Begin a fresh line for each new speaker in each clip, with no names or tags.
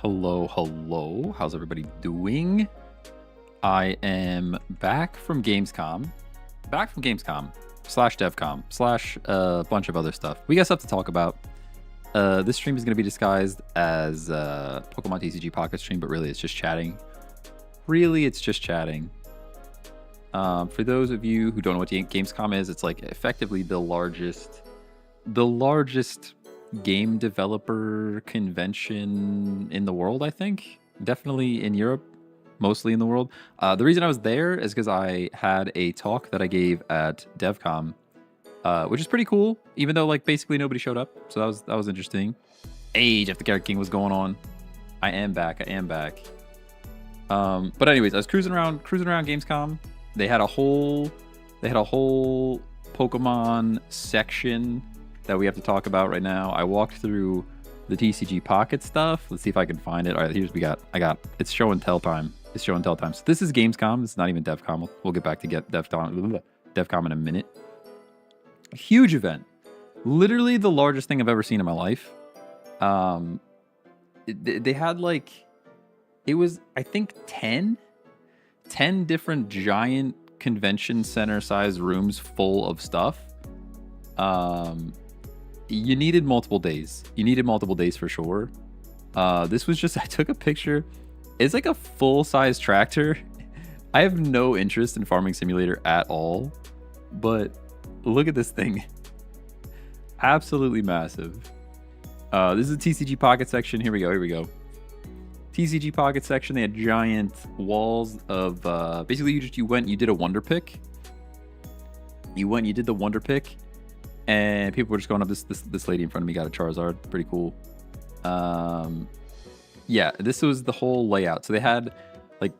Hello, hello. How's everybody doing? I am back from Gamescom. Slash DevCom slash a bunch of other stuff. We got stuff to talk about. This stream is going to be disguised as Pokemon TCG Pocket stream, but really it's just chatting. For those of you who don't know what Gamescom is, it's like effectively the largest game developer convention in the world, I think. Definitely in Europe, mostly in the world. The reason I was there is because I had a talk that I gave at DevCom, which is pretty cool, even though like basically nobody showed up. So that was interesting. Hey, Jeff the Carrot King, what's going on? I am back. But anyways, I was cruising around Gamescom. They had a whole Pokemon section that we have to talk about right now. I walked through the TCG Pocket stuff. Let's see if I can find it. All right, I got it's show and tell time. So this is Gamescom. It's not even DevCom. We'll get back to DevCom in a minute. A huge event. Literally the largest thing I've ever seen in my life. They had like, it was, I think 10 different giant convention center sized rooms full of stuff. You needed multiple days. For sure. This was just, I took a picture. It's like a full-size tractor. I have no interest in Farming Simulator at all, but look at this thing. Absolutely massive. This is the TCG Pocket section. Here we go. TCG Pocket section. They had giant walls of, basically you went, you did a wonder pick. You did the wonder pick. And people were just going up. This lady in front of me got a Charizard. Pretty cool. Yeah, this was the whole layout. So they had like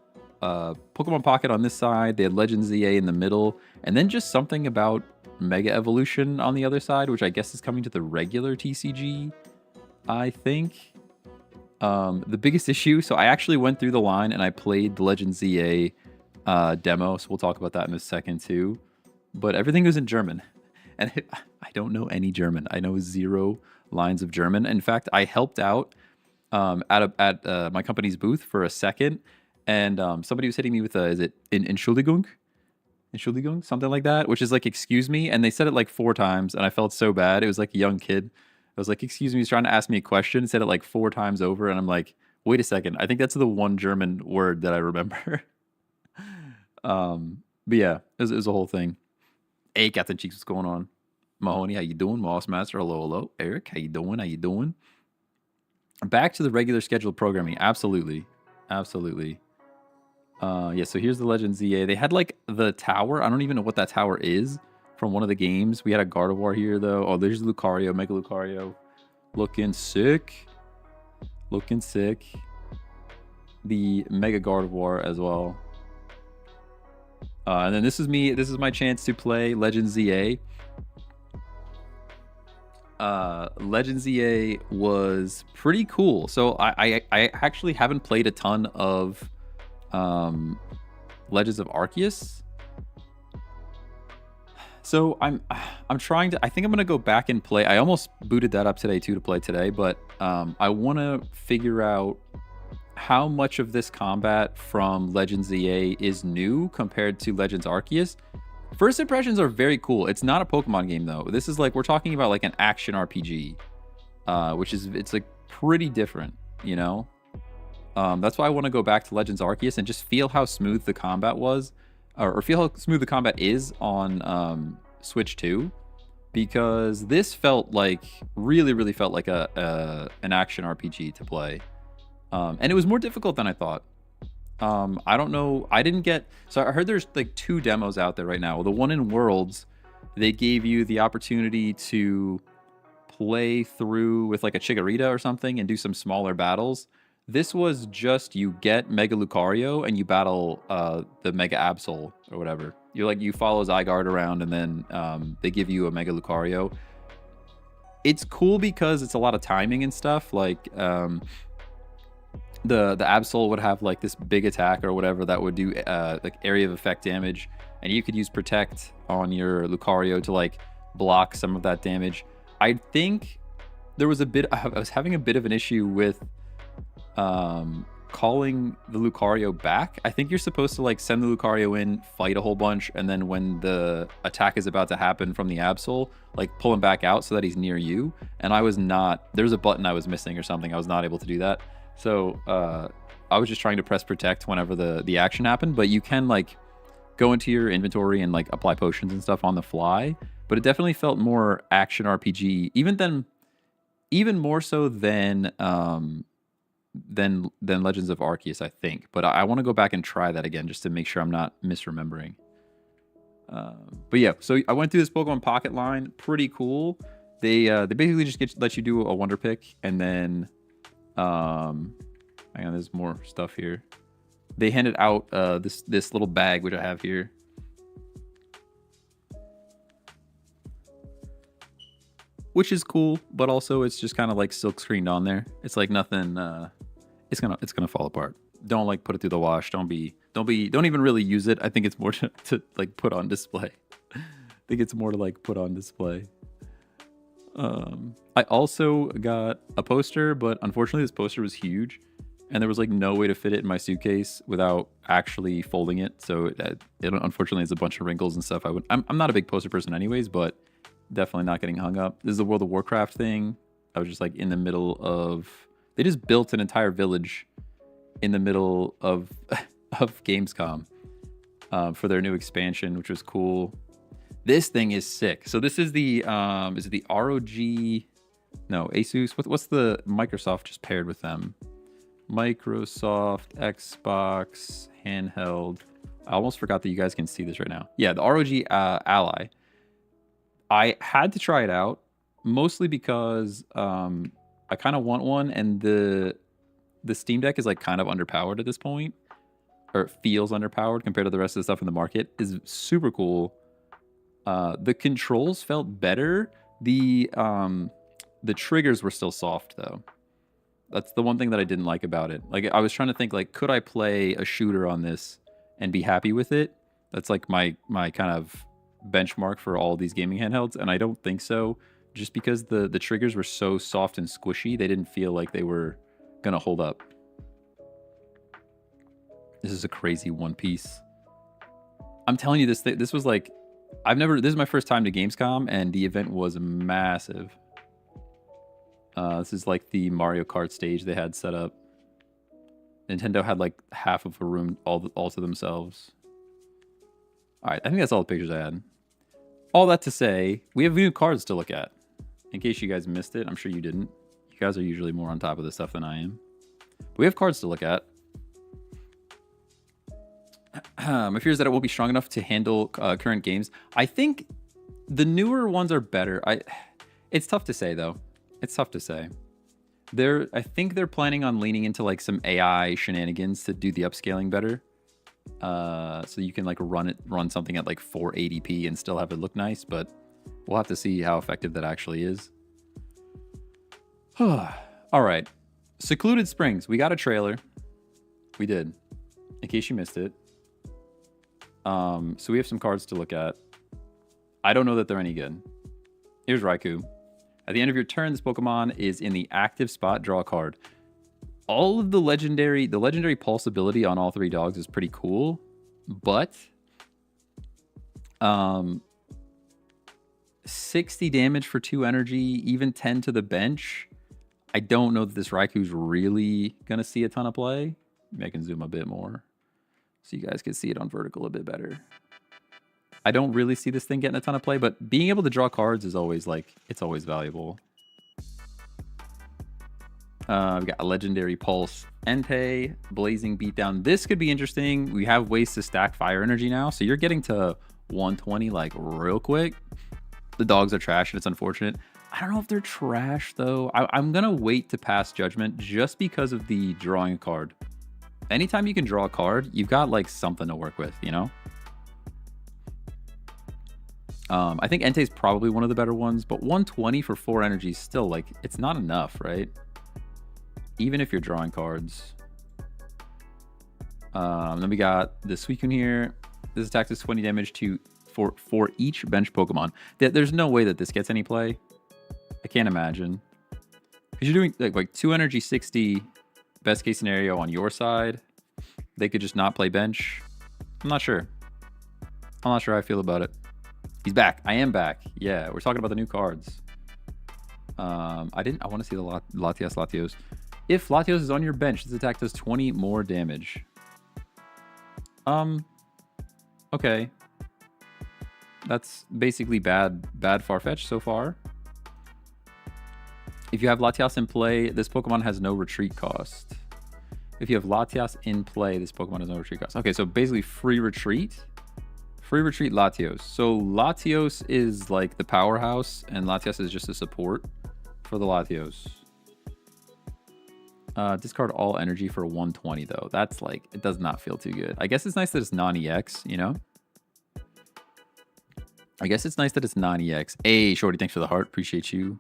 Pokemon Pocket on this side. They had Legends EA in the middle. And then just something about Mega Evolution on the other side, which I guess is coming to the regular TCG, I think. The biggest issue, so I actually went through the line and I played the Legends EA demo. So we'll talk about that in a second too. But everything was in German. And I don't know any German. I know 0 lines of German. In fact, I helped out at my company's booth for a second, and somebody was hitting me with is it Entschuldigung? Entschuldigung? Something like that, which is like, excuse me. And they said it like 4 times, and I felt so bad. It was like a young kid. I was like, excuse me. He's trying to ask me a question, said it like 4 times over, and I'm like, wait a second. I think that's the one German word that I remember. But yeah, it was a whole thing. Hey, Captain Cheeks, what's going on? Mahoney, how you doing? Moss Master, hello. Eric, how you doing? Back to the regular scheduled programming. Absolutely. Yeah, so here's the Legends EA. They had like the tower. I don't even know what that tower is from one of the games. We had a Gardevoir here though. Oh, there's Lucario, Mega Lucario. Looking sick. The Mega Gardevoir as well. And then this is me. This is my chance to play Legends EA. Legends EA was pretty cool. So I actually haven't played a ton of Legends of Arceus. So I'm trying to. I think I'm gonna go back and play. I almost booted that up today too to play today, but I want to figure out how much of this combat from Legends EA is new compared to Legends Arceus. First impressions are very cool. It's not a Pokemon game though. This is like, we're talking about like an action RPG, which is, it's like pretty different, you know? That's why I want to go back to Legends Arceus and just feel how smooth the combat was, or feel how smooth the combat is on Switch 2, because this felt like, really felt like an action RPG to play. And it was more difficult than I thought. I don't know. I didn't get... So I heard there's like 2 demos out there right now. Well, the one in Worlds, they gave you the opportunity to play through with like a Chikorita or something and do some smaller battles. This was just, you get Mega Lucario and you battle the Mega Absol or whatever. You follow Zygarde around and then they give you a Mega Lucario. It's cool because it's a lot of timing and stuff. Like... the Absol would have like this big attack or whatever that would do like area of effect damage, and you could use Protect on your Lucario to like block some of that damage. I think there was I was having a bit of an issue with calling the Lucario back. I think you're supposed to like send the Lucario in, fight a whole bunch, and then when the attack is about to happen from the Absol, like pull him back out so that he's near you. And I was not, there's a button I was missing or something. I was not able to do that. So I was just trying to press protect whenever the action happened, but you can like go into your inventory and like apply potions and stuff on the fly. But it definitely felt more action RPG, even more so than Legends of Arceus, I think. But I want to go back and try that again just to make sure I'm not misremembering. But yeah, so I went through this Pokemon Pocket line, pretty cool. They basically just let you do a Wonder Pick, and then hang on, there's more stuff here. They handed out this little bag which I have here. Which is cool, but also it's just kind of like silk screened on there. It's like nothing. It's gonna fall apart. Don't like put it through the wash. Don't even really use it. I think it's more to like put on display. I think it's more to like put on display. I also got a poster, but unfortunately this poster was huge, and there was like no way to fit it in my suitcase without actually folding it. So it unfortunately has a bunch of wrinkles and stuff. I'm not a big poster person anyways, but definitely not getting hung up. This is the World of Warcraft thing. I was just like in the middle of, they just built an entire village in the middle of Gamescom for their new expansion, which was cool. This thing is sick. So this is the is it the ROG? No, Asus. What's the Microsoft just paired with them? Microsoft Xbox handheld. I almost forgot that you guys can see this right now. Yeah, the ROG Ally. I had to try it out, mostly because I kind of want one, and the Steam Deck is like kind of underpowered at this point, or it feels underpowered compared to the rest of the stuff in the market. Is super cool. The controls felt better. The triggers were still soft though. That's the one thing that I didn't like about it. Like I was trying to think like, could I play a shooter on this and be happy with it? That's like my kind of benchmark for all these gaming handhelds, and I don't think so, just because the triggers were so soft and squishy. They didn't feel like they were gonna hold up. This is a crazy One Piece. I'm telling you, this was like, this is my first time to Gamescom, and the event was massive. This is like the Mario Kart stage they had set up. Nintendo had like half of a room all to themselves. All right, I think that's all the pictures I had. All that to say, we have new cards to look at. In case you guys missed it, I'm sure you didn't. You guys are usually more on top of this stuff than I am. But we have cards to look at. My fear is that it won't be strong enough to handle current games. I think the newer ones are better. It's tough to say, though. It's tough to say. I think they're planning on leaning into like some AI shenanigans to do the upscaling better. So you can like run something at like 480p and still have it look nice, but we'll have to see how effective that actually is. All right, Secluded Springs. We got a trailer. We did, in case you missed it. So we have some cards to look at. I don't know that they're any good. Here's Raikou. At the end of your turn, this Pokemon is in the active spot. Draw a card. All of the legendary pulse ability on all three dogs is pretty cool, but 60 damage for 2 energy, even 10 to the bench. I don't know that this Raikou's really gonna see a ton of play. Maybe I can zoom a bit more so you guys can see it on vertical a bit better. I don't really see this thing getting a ton of play, but being able to draw cards is always like, it's always valuable. We got a legendary pulse, Entei, blazing beatdown. This could be interesting. We have ways to stack fire energy now, so you're getting to 120 like real quick. The dogs are trash, and it's unfortunate. I don't know if they're trash though. I'm gonna wait to pass judgment just because of the drawing a card. Anytime you can draw a card, you've got like something to work with, you know. I think Entei's probably one of the better ones, but 120 for 4 energy is still like, it's not enough, right? Even if you're drawing cards. Then we got the Suicune here. This attack does 20 damage for each bench Pokemon. There's no way that this gets any play. I can't imagine. Because you're doing like 2 energy 60 Best case scenario on your side, they could just not play bench. I'm not sure. I'm not sure how I feel about it. He's back. I am back. Yeah, we're talking about the new cards. I want to see the Latios. If Latios is on your bench, this attack does 20 more damage. Okay. That's basically bad Farfetch so far. If you have Latias in play, this Pokemon has no retreat cost. If you have Latias in play, this Pokemon has no retreat cost. Okay, so basically free retreat. Free retreat Latios. So Latios is like the powerhouse, and Latias is just a support for the Latios. Discard all energy for 120, though. That's like, it does not feel too good. I guess it's nice that it's non-EX, you know? I guess it's nice that it's non-EX. Hey, Shorty, thanks for the heart. Appreciate you.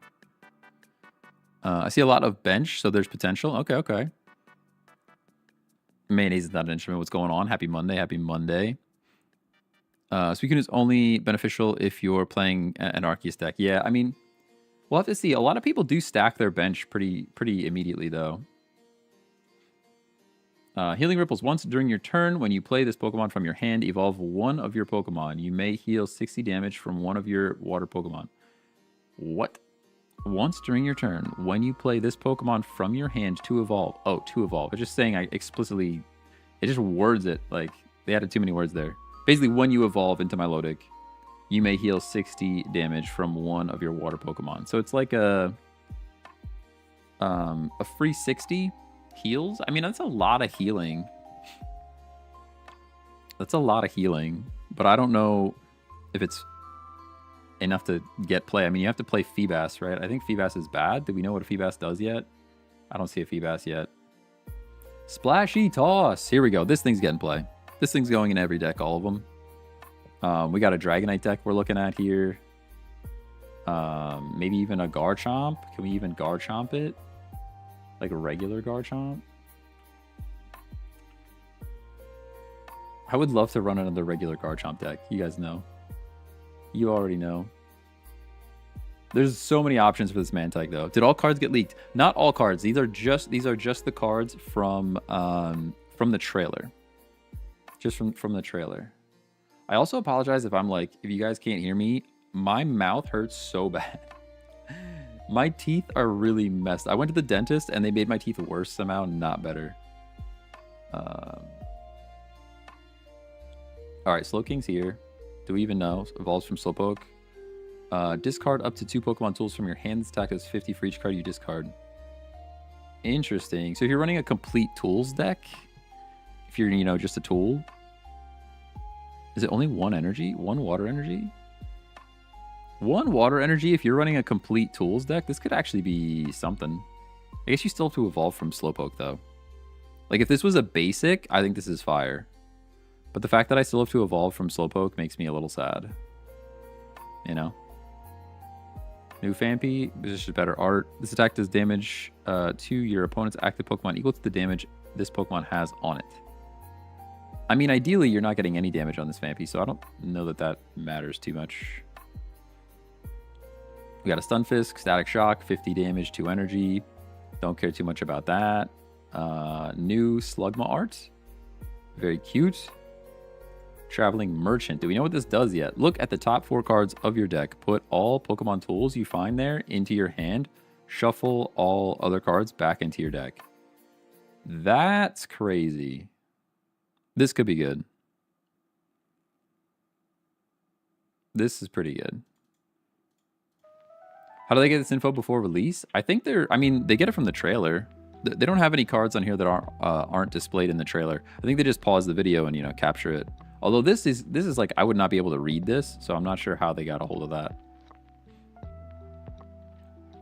I see a lot of bench, so there's potential. Okay. Mayonnaise is not an instrument. What's going on? Happy Monday. Happy Monday. Suicune is only beneficial if you're playing an Arceus deck. Yeah, I mean, we'll have to see. A lot of people do stack their bench pretty immediately, though. Healing Ripples. Once during your turn, when you play this Pokemon from your hand, evolve one of your Pokemon. You may heal 60 damage from one of your water Pokemon. What? Once during your turn, when you play this Pokemon from your hand to evolve. Oh, to evolve. It's just saying I explicitly... It just words it. Like, they added too many words there. Basically, when you evolve into Milotic, you may heal 60 damage from one of your water Pokemon. So it's like a free 60 heals. I mean, that's a lot of healing. That's a lot of healing. But I don't know if it's enough to get play. I mean, you have to play Feebas, right? I think Feebas is bad. Do we know what a Feebas does yet? I don't see a Feebas yet. Splashy Toss. Here we go. This thing's getting play. This thing's going in every deck, all of them. We got a Dragonite deck we're looking at here. Maybe even a Garchomp. Can we even Garchomp it? Like a regular Garchomp? I would love to run another regular Garchomp deck. You guys know. You already know. There's so many options for this Mantike, though. Did all cards get leaked? Not all cards. These are just the cards from the trailer. Just from the trailer. I also apologize if you guys can't hear me. My mouth hurts so bad. My teeth are really messed. I went to the dentist and they made my teeth worse somehow, not better. All right, Slowking's here. Do we even know? Evolves from Slowpoke. Discard up to 2 Pokemon tools from your hand. This attack is 50 for each card you discard. Interesting. So if you're running a complete tools deck, if you're, just a tool, is it only 1 energy? 1 water energy? 1 water energy if you're running a complete tools deck? This could actually be something. I guess you still have to evolve from Slowpoke, though. Like, if this was a basic, I think this is fire. But the fact that I still have to evolve from Slowpoke makes me a little sad. You know? New Phanpy. This is just better art. This attack does damage to your opponent's active Pokemon equal to the damage this Pokemon has on it. I mean, ideally, you're not getting any damage on this Phanpy, so I don't know that matters too much. We got a Stunfisk, Static Shock, 50 damage, 2 energy. Don't care too much about that. New Slugma art. Very cute. Traveling Merchant. Do we know what this does yet? Look at the top 4 cards of your deck. Put all Pokemon tools you find there into your hand. Shuffle all other cards back into your deck. That's crazy. This could be good. This is pretty good. How do they get this info before release? I think they get it from the trailer. They don't have any cards on here that aren't displayed in the trailer. I think they just pause the video and, capture it. Although this is like, I would not be able to read this, so I'm not sure how they got a hold of that.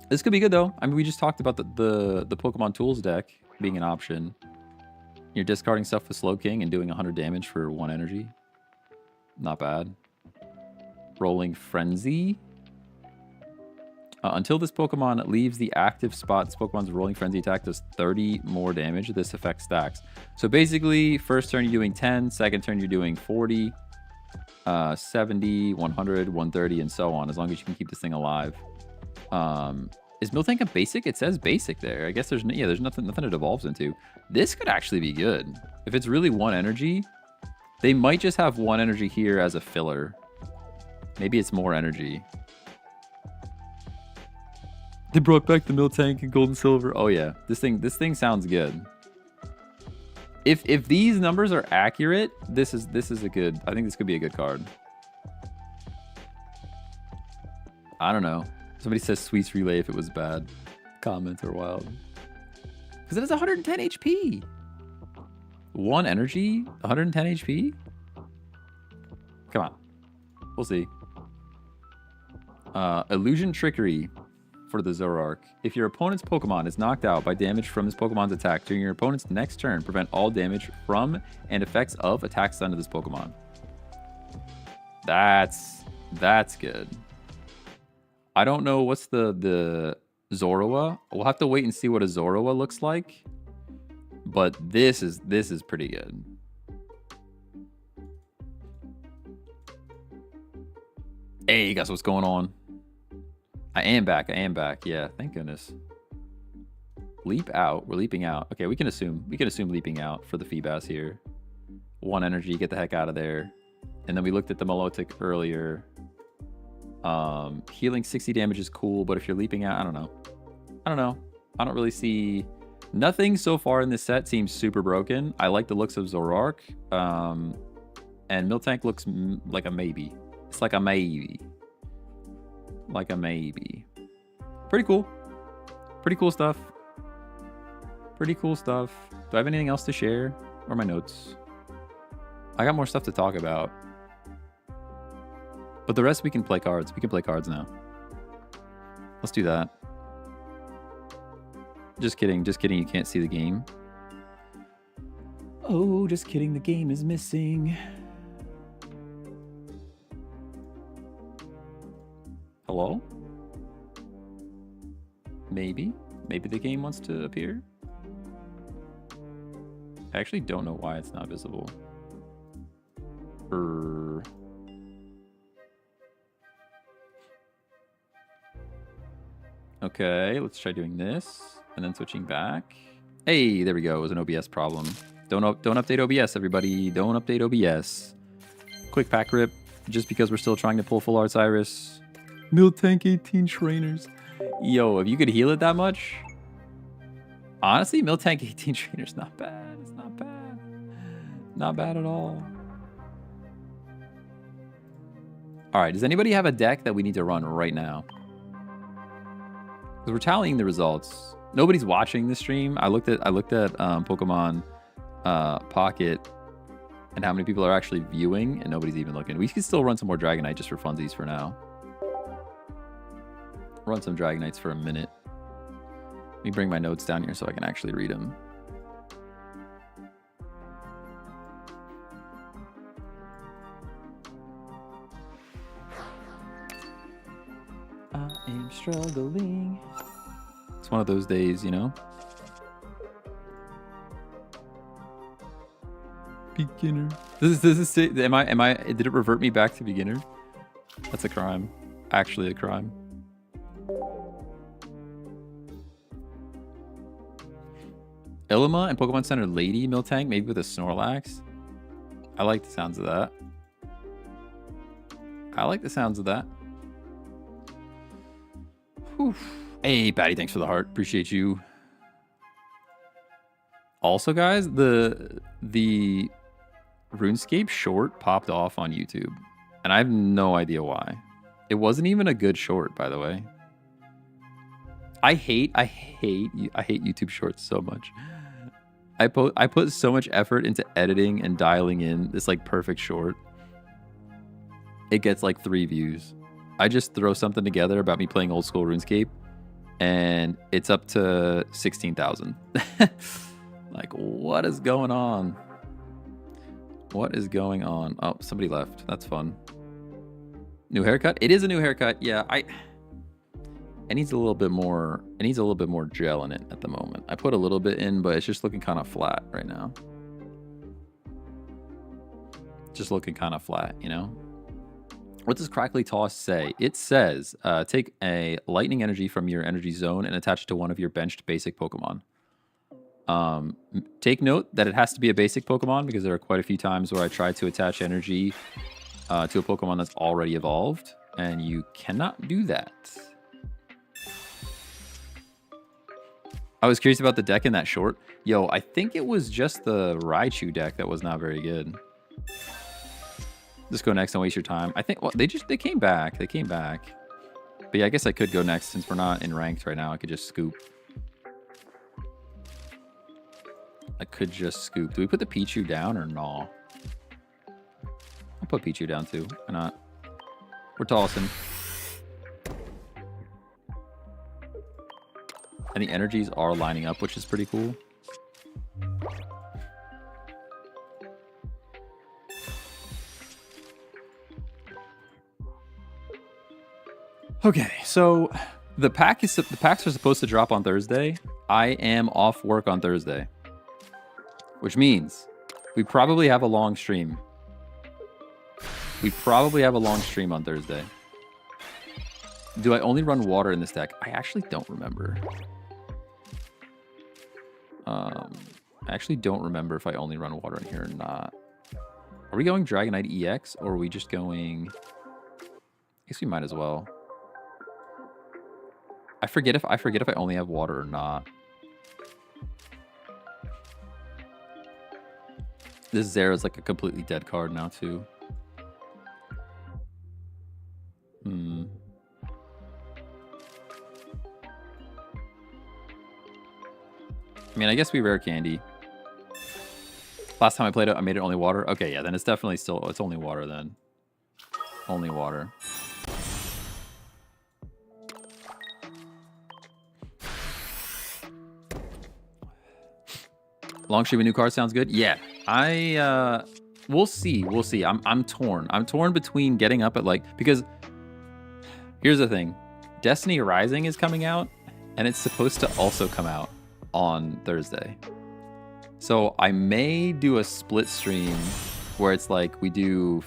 This could be good, though. I mean, we just talked about the Pokemon Tools deck being an option. You're discarding stuff with Slowking and doing 100 damage for 1 energy. Not bad. Rolling Frenzy. Until this Pokemon leaves the active spot, this Pokemon's Rolling Frenzy attack does 30 more damage. This effect stacks. So basically, first turn you're doing 10, second turn you're doing 40, 70, 100, 130, and so on, as long as you can keep this thing alive. Is Miltank a basic? It says basic there. I guess there's nothing it evolves into. This could actually be good. If it's really one energy, they might just have one energy here as a filler. Maybe it's more energy. They brought back the Miltank and gold and silver. Oh yeah, this thing sounds good. If these numbers are accurate, this is a good. I think this could be a good card. I don't know. Somebody says Sweets Relay if it was bad. Comments are wild. Because it has 110 HP. One energy, 110 HP? Come on. We'll see. Illusion Trickery for the Zoroark. If your opponent's Pokemon is knocked out by damage from this Pokemon's attack during your opponent's next turn, prevent all damage from and effects of attacks done to this Pokemon. That's good. I don't know what's the Zorua. We'll have to wait and see what a Zorua looks like. But this is pretty good. Hey, guys, what's going on? I am back. Yeah, thank goodness. Leap out. We're leaping out. Okay, we can assume leaping out for the Feebas here. One energy, get the heck out of there. And then we looked at the Milotic earlier. Healing 60 damage is cool, but if you're leaping out, I don't know. I don't really see... Nothing so far in this set seems super broken. I like the looks of Zoroark. And Miltank looks like a maybe. It's like a maybe. Like a maybe. Pretty cool. Pretty cool stuff. Pretty cool stuff. Do I have anything else to share? Or my notes? I got more stuff to talk about. But the rest we can play cards. We can play cards now. Let's do that. Just kidding. Just kidding. You can't see the game. Oh, just kidding. The game is missing. Hello? Maybe. Maybe the game wants to appear. I actually don't know why it's not visible. Okay, let's try doing this. And then switching back. Hey, there we go. It was an OBS problem. Don't update OBS, everybody. Don't update OBS. Quick pack rip. Just because we're still trying to pull full Arts Iris. Miltank 18 trainers. Yo, if you could heal it that much. Honestly, Miltank 18 trainers not bad. It's not bad. Not bad at all. Alright, does anybody have a deck that we need to run right now? Because we're tallying the results. Nobody's watching the stream. I looked at Pokemon Pocket and how many people are actually viewing, and nobody's even looking. We can still run some more Dragonite just for funsies for now. Run some Dragonites for a minute. Let me bring my notes down here so I can actually read them. I am struggling. It's one of those days, you know? Beginner. Does this say, did it revert me back to beginner? That's a crime. Actually a crime. Ilima and Pokemon Center Lady Miltank, maybe with a Snorlax. I like the sounds of that. Whew. Hey, Patty, thanks for the heart. Appreciate you. Also, guys, the RuneScape short popped off on YouTube, and I have no idea why. It wasn't even a good short, by the way. I hate YouTube shorts so much. I put so much effort into editing and dialing in this like perfect short. It gets like 3 views. I just throw something together about me playing old school RuneScape, and it's up to 16,000. Like, what is going on? What is going on? Oh, somebody left. That's fun. New haircut? It is a new haircut. Yeah, it needs a little bit more. It needs a little bit more gel in it at the moment. I put a little bit in, but it's just looking kind of flat right now. Just looking kind of flat, you know? What does Crackly Toss say? It says, take a lightning energy from your energy zone and attach it to one of your benched basic Pokemon. Take note that it has to be a basic Pokemon because there are quite a few times where I try to attach energy to a Pokemon that's already evolved, and you cannot do that. I was curious about the deck in that short. Yo, I think it was just the Raichu deck that was not very good. Just go next, don't waste your time. I think, well, they came back. They came back. But yeah, I guess I could go next since we're not in ranked right now. I could just scoop. Do we put the Pichu down or no? I'll put Pichu down too. Why not? We're tossing. And the energies are lining up, which is pretty cool. Okay, so the packs are supposed to drop on Thursday. I am off work on Thursday, which means we probably have a long stream. We probably have a long stream on Thursday. Do I only run water in this deck? I actually don't remember. I actually don't remember if I only run water in here or not. Are we going Dragonite EX or are we just going... I guess we might as well. I forget if I only have water or not. This Zera is like a completely dead card now too. I mean, I guess we rare candy. Last time I played it, I made it only water. Okay, yeah, then it's definitely still, it's only water then. Only water. Long stream of new cards sounds good. Yeah, we'll see. We'll see. I'm torn. I'm torn between getting up at like, because here's the thing. Destiny Rising is coming out and it's supposed to also come out on Thursday. So I may do a split stream where it's like we do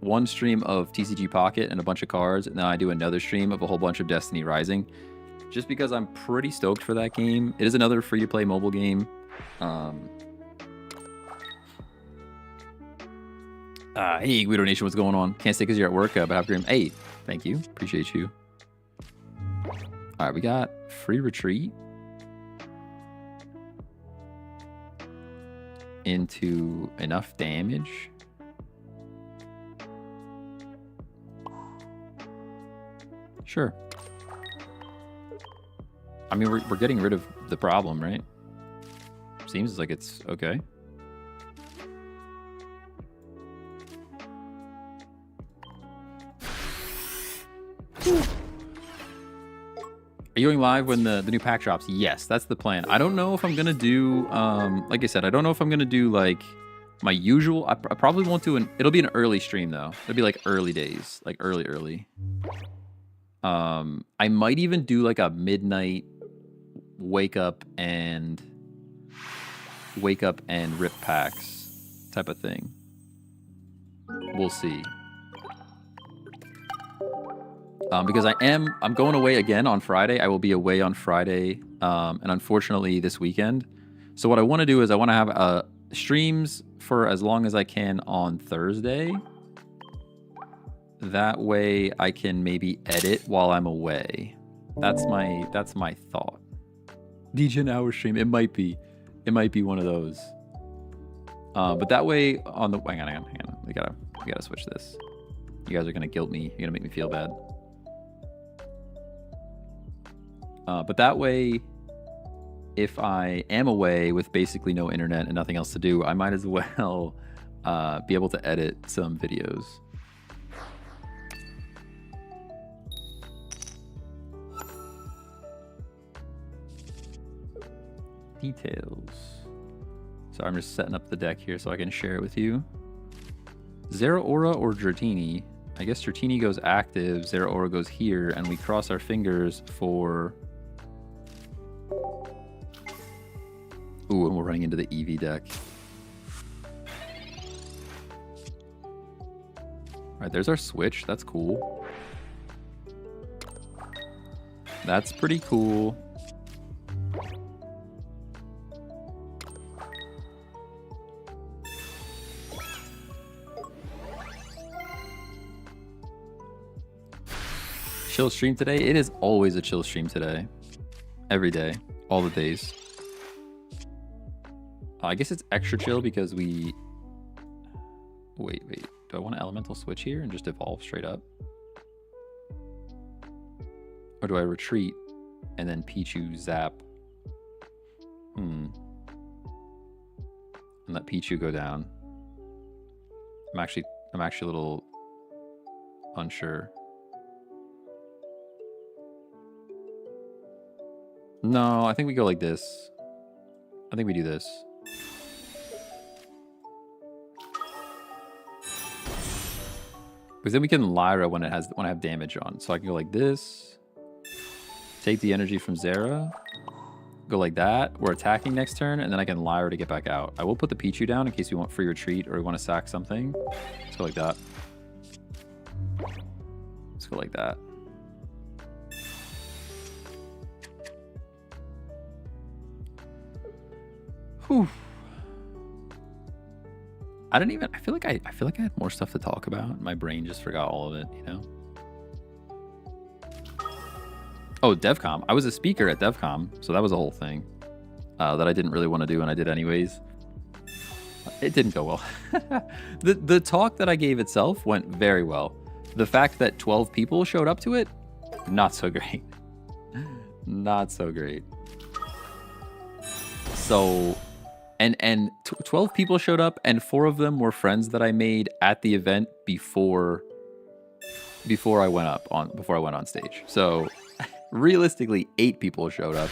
one stream of TCG Pocket and a bunch of cards, and then I do another stream of a whole bunch of Destiny Rising, just because I'm pretty stoked for that game. It is another free-to-play mobile game. Hey, Guido Nation, what's going on? Can't stay because you're at work, but have a great... Hey, thank you. Appreciate you. All right, we got free retreat into enough damage. Sure. I mean, we're getting rid of the problem, right? Seems like it's okay. Are you going live when the new pack drops? Yes, that's the plan. I don't know if I'm gonna do like I said, I don't know if I'm gonna do like my usual. I probably won't do it'll be an early stream though. It'll be like early days, like early. I might even do like a midnight wake up and rip packs type of thing. We'll see. Because I'm going away again on Friday. I will be away on Friday, and unfortunately this weekend. So what I want to do is I want to have streams for as long as I can on Thursday. That way I can maybe edit while I'm away. That's my thought. DJ an hour stream. It might be one of those. But that way on the hang on. We gotta switch this. You guys are gonna guilt me. You're gonna make me feel bad. But that way, if I am away with basically no internet and nothing else to do, I might as well be able to edit some videos. Details. So I'm just setting up the deck here so I can share it with you. Zeraora or Dratini? I guess Dratini goes active, Zeraora goes here, and we cross our fingers for... Ooh, and we're running into the EV deck. All right, there's our switch. That's cool. That's pretty cool. Chill stream today? It is always a chill stream today. Every day. All the days. I guess it's extra chill because we... Wait. Do I want an elemental switch here and just evolve straight up? Or do I retreat and then Pichu zap? And let Pichu go down. I'm actually a little unsure. No, I think we go like this. I think we do this. Because then we can Lyra when I have damage on. So I can go like this. Take the energy from Zera. Go like that. We're attacking next turn, and then I can Lyra to get back out. I will put the Pichu down in case we want free retreat or we want to sack something. Let's go like that. Let's go like that. Whew. I feel like I had more stuff to talk about. My brain just forgot all of it, you know? Oh, DevCom. I was a speaker at DevCom, so that was a whole thing that I didn't really want to do, and I did anyways. It didn't go well. The talk that I gave itself went very well. The fact that 12 people showed up to it, not so great. Not so great. So... And 12 people showed up, and 4 of them were friends that I made at the event before I went on stage. So realistically, 8 people showed up.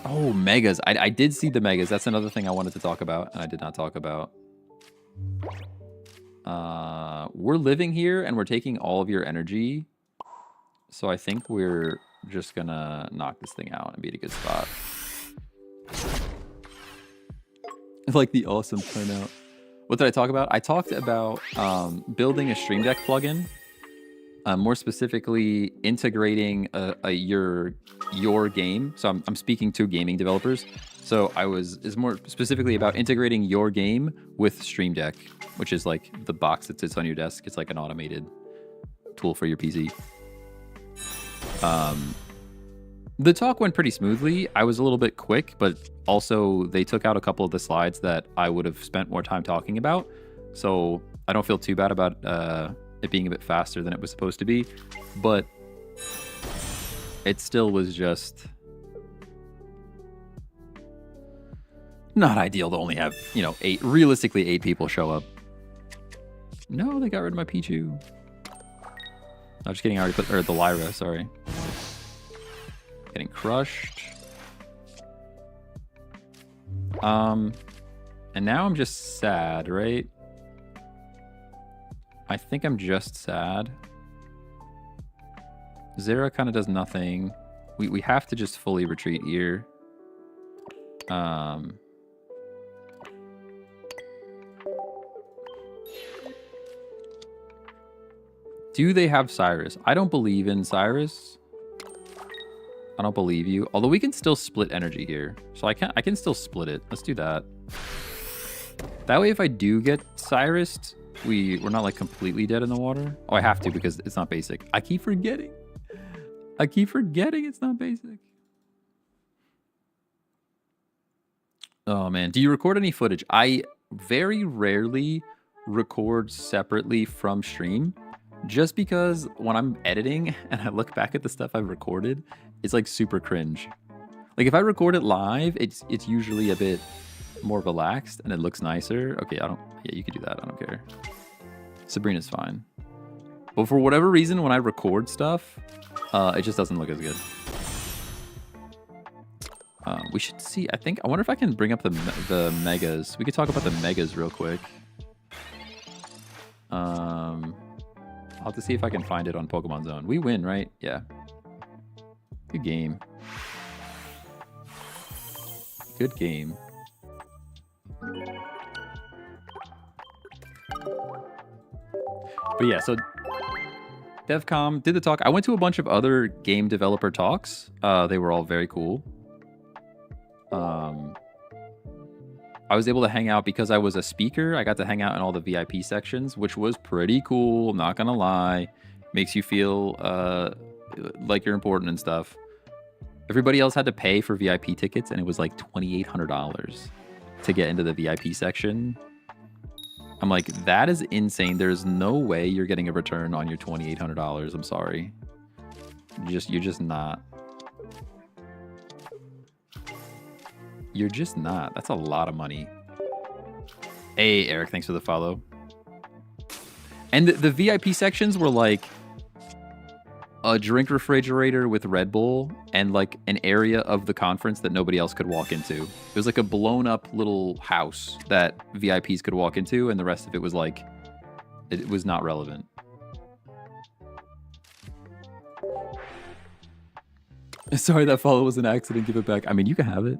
Oh, megas! I did see the megas. That's another thing I wanted to talk about, and I did not talk about. We're living here, and we're taking all of your energy. So I think we're just gonna knock this thing out and be at a good spot. Like the awesome turnout. What did I talk about? I talked about building a Stream Deck plugin. More specifically, integrating your game. So I'm speaking to gaming developers. So is more specifically about integrating your game with Stream Deck, which is like the box that sits on your desk. It's like an automated tool for your PC. The talk went pretty smoothly. I was a little bit quick, but also they took out a couple of the slides that I would have spent more time talking about. So I don't feel too bad about it being a bit faster than it was supposed to be. But it still was just not ideal to only have, realistically 8 people show up. No, they got rid of my Pichu. I'm just kidding. I already put the Lyra, sorry. Getting crushed. And now I'm just sad, right? I think I'm just sad. Zera kind of does nothing. We have to just fully retreat here. Do they have Cyrus? I don't believe in Cyrus. I don't believe you. Although we can still split energy here. So I can still split it. Let's do that. That way if I do get Cyrus, we're not like completely dead in the water. Oh, I have to because it's not basic. I keep forgetting it's not basic. Oh man, do you record any footage? I very rarely record separately from stream. Just because when I'm editing and I look back at the stuff I've recorded, it's like super cringe. Like if I record it live, it's usually a bit more relaxed and it looks nicer. Okay, yeah, you could do that. I don't care. Sabrina's fine. But for whatever reason, when I record stuff, it just doesn't look as good. We should see. I wonder if I can bring up the megas. We could talk about the megas real quick. I'll have to see if I can find it on Pokemon Zone. We win, right? Yeah. Good game. Good game. But yeah, so DevCom did the talk. I went to a bunch of other game developer talks. They were all very cool. I was able to hang out because I was a speaker. I got to hang out in all the VIP sections, which was pretty cool. Not gonna lie, makes you feel like you're important and stuff. Everybody else had to pay for VIP tickets, and it was like $2,800 to get into the VIP section. I'm like, that is insane. There's no way you're getting a return on your $2,800. I'm sorry. You're just not. You're just not. That's a lot of money. Hey, Eric, thanks for the follow. And the VIP sections were like a drink refrigerator with Red Bull and like an area of the conference that nobody else could walk into. It was like a blown up little house that VIPs could walk into, and the rest of it was like, it was not relevant. Sorry, that follow was an accident. Give it back. I mean, you can have it.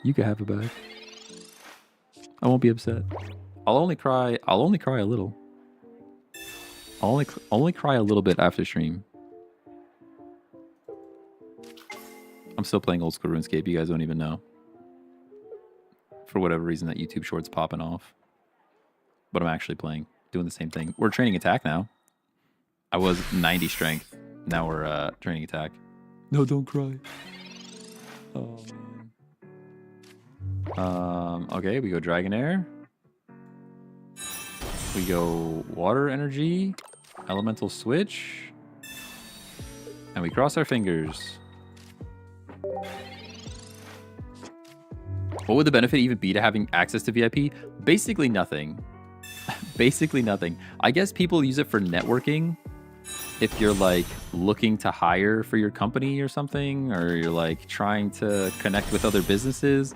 You can have it back. I won't be upset. I'll only cry a little. I'll only cry a little bit after stream. I'm still playing old school RuneScape. You guys don't even know. For whatever reason, that YouTube short's popping off. But I'm actually playing, doing the same thing. We're training attack now. I was 90 strength. Now we're training attack. No, don't cry. Oh, man. Okay, we go Dragonair. We go Water Energy, Elemental Switch, and we cross our fingers. What would the benefit even be to having access to VIP? Basically nothing. Basically nothing. I guess people use it for networking. If you're like looking to hire for your company or something, or you're like trying to connect with other businesses.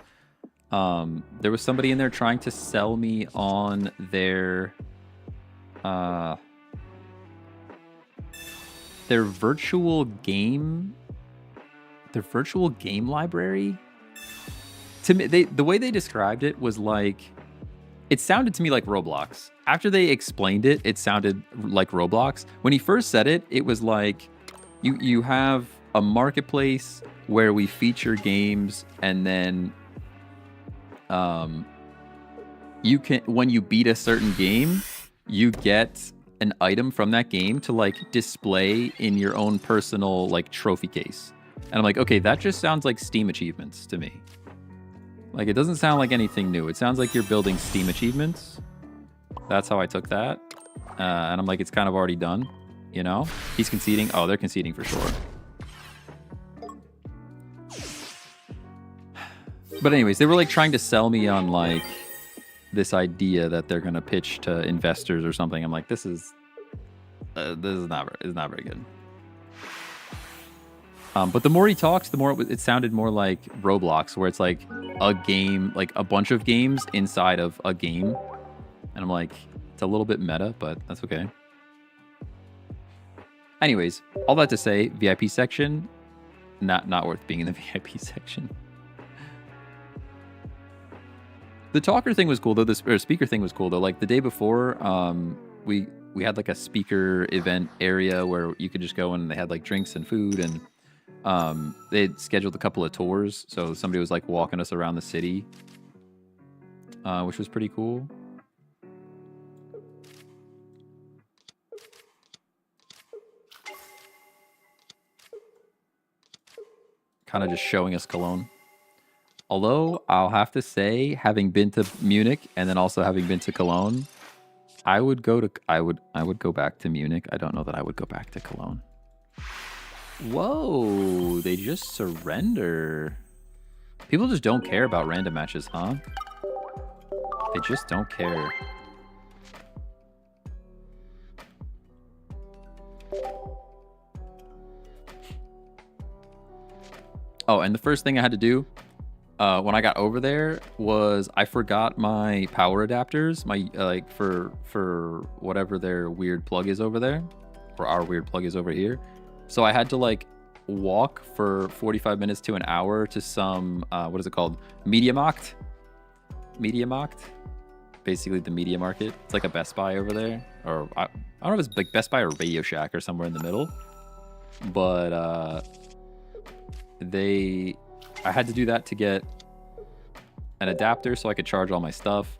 There was somebody in there trying to sell me on their virtual game library. To me, the way they described it was like, it sounded to me like Roblox. After they explained it, it sounded like Roblox. When he first said it, it was like, you have a marketplace where we feature games, and then you can, when you beat a certain game, you get an item from that game to like display in your own personal like trophy case. And I'm like, okay, that just sounds like Steam achievements to me. Like, it doesn't sound like anything new. It sounds like you're building Steam achievements. That's how I took that. And I'm like, it's kind of already done, you know? He's conceding. Oh, they're conceding for sure. But anyways, they were like trying to sell me on like this idea that they're going to pitch to investors or something. I'm like, this is not very good. But the more he talks, the more it sounded more like Roblox, where it's like a game, like a bunch of games inside of a game. And I'm like, it's a little bit meta, but that's okay. Anyways, all that to say, VIP section, not worth being in the VIP section. The talker thing was cool though. The speaker thing was cool though. Like the day before, we had like a speaker event area where you could just go in and they had like drinks and food, and they had scheduled a couple of tours. So somebody was like walking us around the city, which was pretty cool. Kind of just showing us Cologne. Although I'll have to say, having been to Munich and then also having been to Cologne, I would go back to Munich. I don't know that I would go back to Cologne. Whoa, they just surrender. People just don't care about random matches, huh? They just don't care. Oh, and the first thing I had to do when I got over there was I forgot my power adapters, my like for whatever their weird plug is over there, or our weird plug is over here. So I had to like walk for 45 minutes to an hour to some what is it called? Mediamarkt. basically the media market. It's like a Best Buy over there, or I don't know if it's like Best Buy or Radio Shack or somewhere in the middle. But I had to do that to get an adapter so I could charge all my stuff.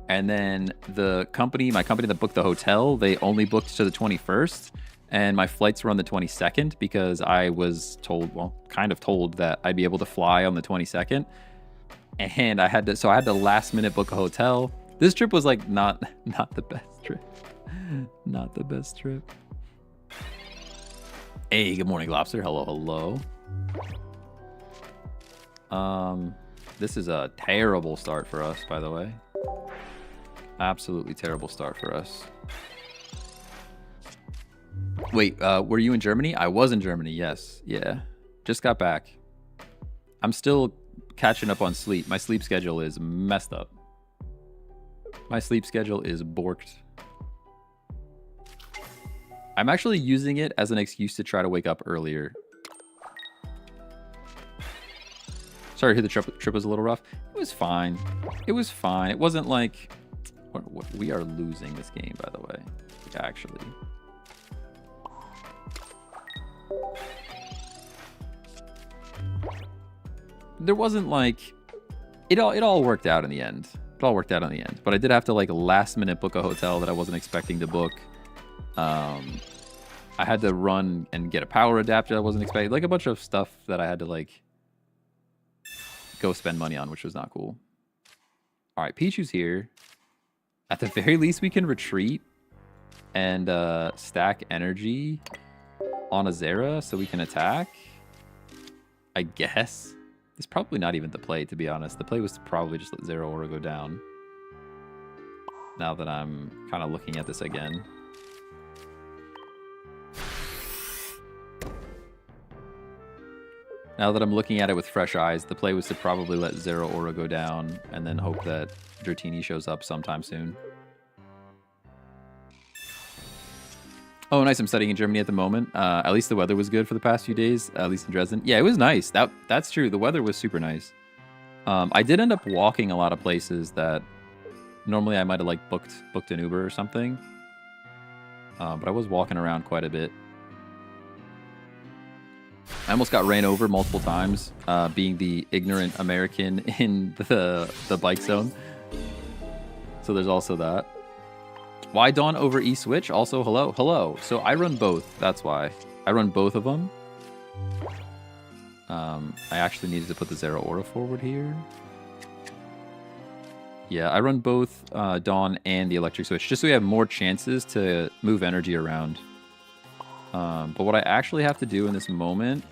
And then my company that booked the hotel, they only booked to the 21st. And my flights were on the 22nd because I was told, well, kind of told that I'd be able to fly on the 22nd. And I had to last minute book a hotel. This trip was like not the best trip. Not the best trip. Hey, good morning, Lobster. Hello. This is a terrible start for us, by the way. Absolutely terrible start for us. Wait, were you in Germany? I was in Germany, yes. Yeah. Just got back. I'm still catching up on sleep. My sleep schedule is messed up. My sleep schedule is borked. I'm actually using it as an excuse to try to wake up earlier. Sorry to hear the trip was a little rough. It was fine. It was fine. It wasn't like... We are losing this game, by the way. Actually. There wasn't like... It all worked out in the end. It all worked out in the end. But I did have to like last minute book a hotel that I wasn't expecting to book. I had to run and get a power adapter I wasn't expecting. Like a bunch of stuff that I had to like go spend money on, which was not cool. All right, Pichu's here. At the very least, we can retreat and stack energy on a Zera so we can attack. I guess. It's probably not even the play, to be honest. The play was to probably just let Zera Aura go down. Now that I'm kind of looking at this again. Now that I'm looking at it with fresh eyes, the play was to probably let Zera Aura go down and then hope that Dratini shows up sometime soon. Oh, nice. I'm studying in Germany at the moment. At least the weather was good for the past few days, at least in Dresden. Yeah, it was nice. That's true. The weather was super nice. I did end up walking a lot of places that normally I might have like booked an Uber or something. But I was walking around quite a bit. I almost got ran over multiple times, being the ignorant American in the bike zone. So there's also that. Why Dawn over E-Switch? Also, hello. So I run both. That's why. I run both of them. I actually needed to put the Zera Aura forward here. Yeah, I run both Dawn and the Electric Switch, just so we have more chances to move energy around. But what I actually have to do in this moment,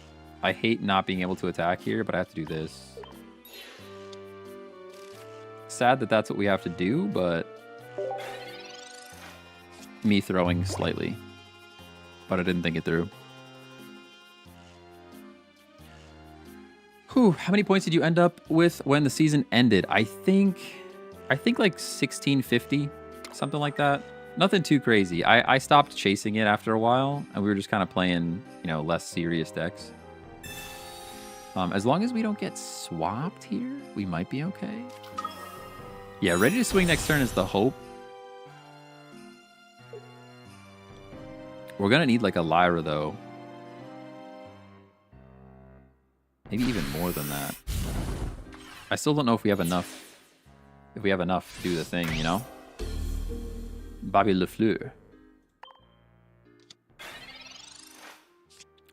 I hate not being able to attack here, but I have to do this. Sad that that's what we have to do, but me throwing slightly. But I didn't think it through. Whew, how many points did you end up with when the season ended? I think like 1650, something like that. Nothing too crazy. I stopped chasing it after a while, and we were just kind of playing, you know, less serious decks. As long as we don't get swapped here, we might be okay. Yeah, ready to swing next turn is the hope. We're gonna need like a Lyra though. Maybe even more than that. I still don't know if we have enough. If we have enough to do the thing, you know? Bobby Lefleur.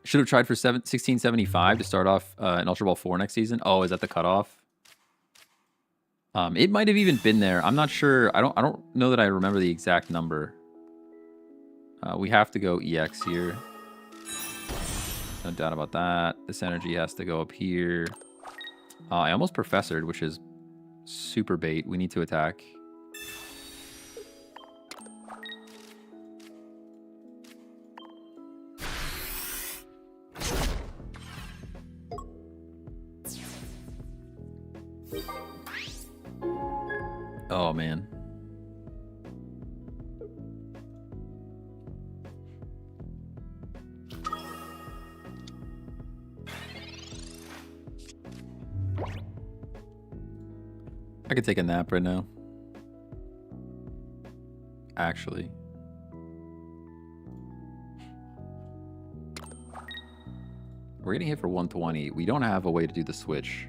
Should have tried for 1675 to start off an Ultra Ball 4 next season. Oh, is that the cutoff? It might have even been there. I'm not sure. I don't know that I remember the exact number. We have to go EX here. No doubt about that. This energy has to go up here. I almost Professored, which is super bait. We need to attack. Oh, man. I could take a nap right now. actually. We're getting hit for 120. We don't have a way to do the switch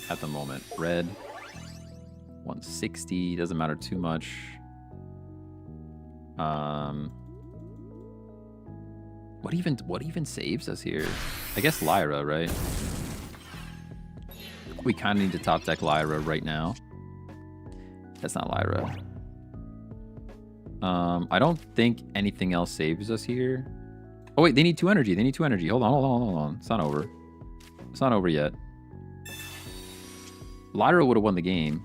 at the moment. Red, 160. Doesn't matter too much. What even saves us here? I guess Lyra, right? We kind of need to top deck Lyra right now. That's not Lyra. I don't think anything else saves us here. Oh wait, they need 2 energy. They need 2 energy. Hold on. It's not over. It's not over yet. Lyra would have won the game.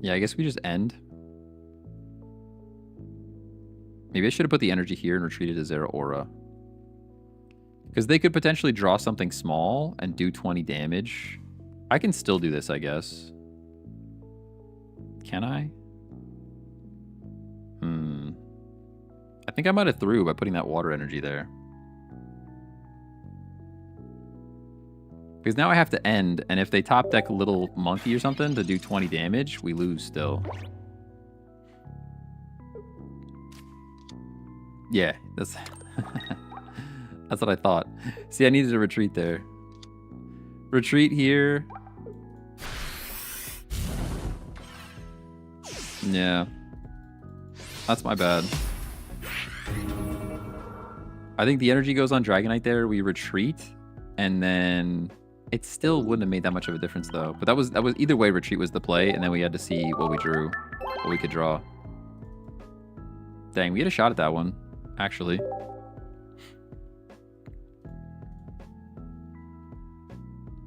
Yeah, I guess we just end. Maybe I should have put the energy here and retreated to Zera Aura. Because they could potentially draw something small and do 20 damage. I can still do this, I guess. Can I? I think I might have threw by putting that water energy there. Because now I have to end, and if they top deck a little monkey or something to do 20 damage, we lose still. Yeah, that's that's what I thought. See, I needed to retreat there. Retreat here. Yeah. That's my bad. I think the energy goes on Dragonite there. We retreat, and then it still wouldn't have made that much of a difference though. But that was either way. Retreat was the play, and then we had to see what we drew, what we could draw. Dang, we had a shot at that one, actually.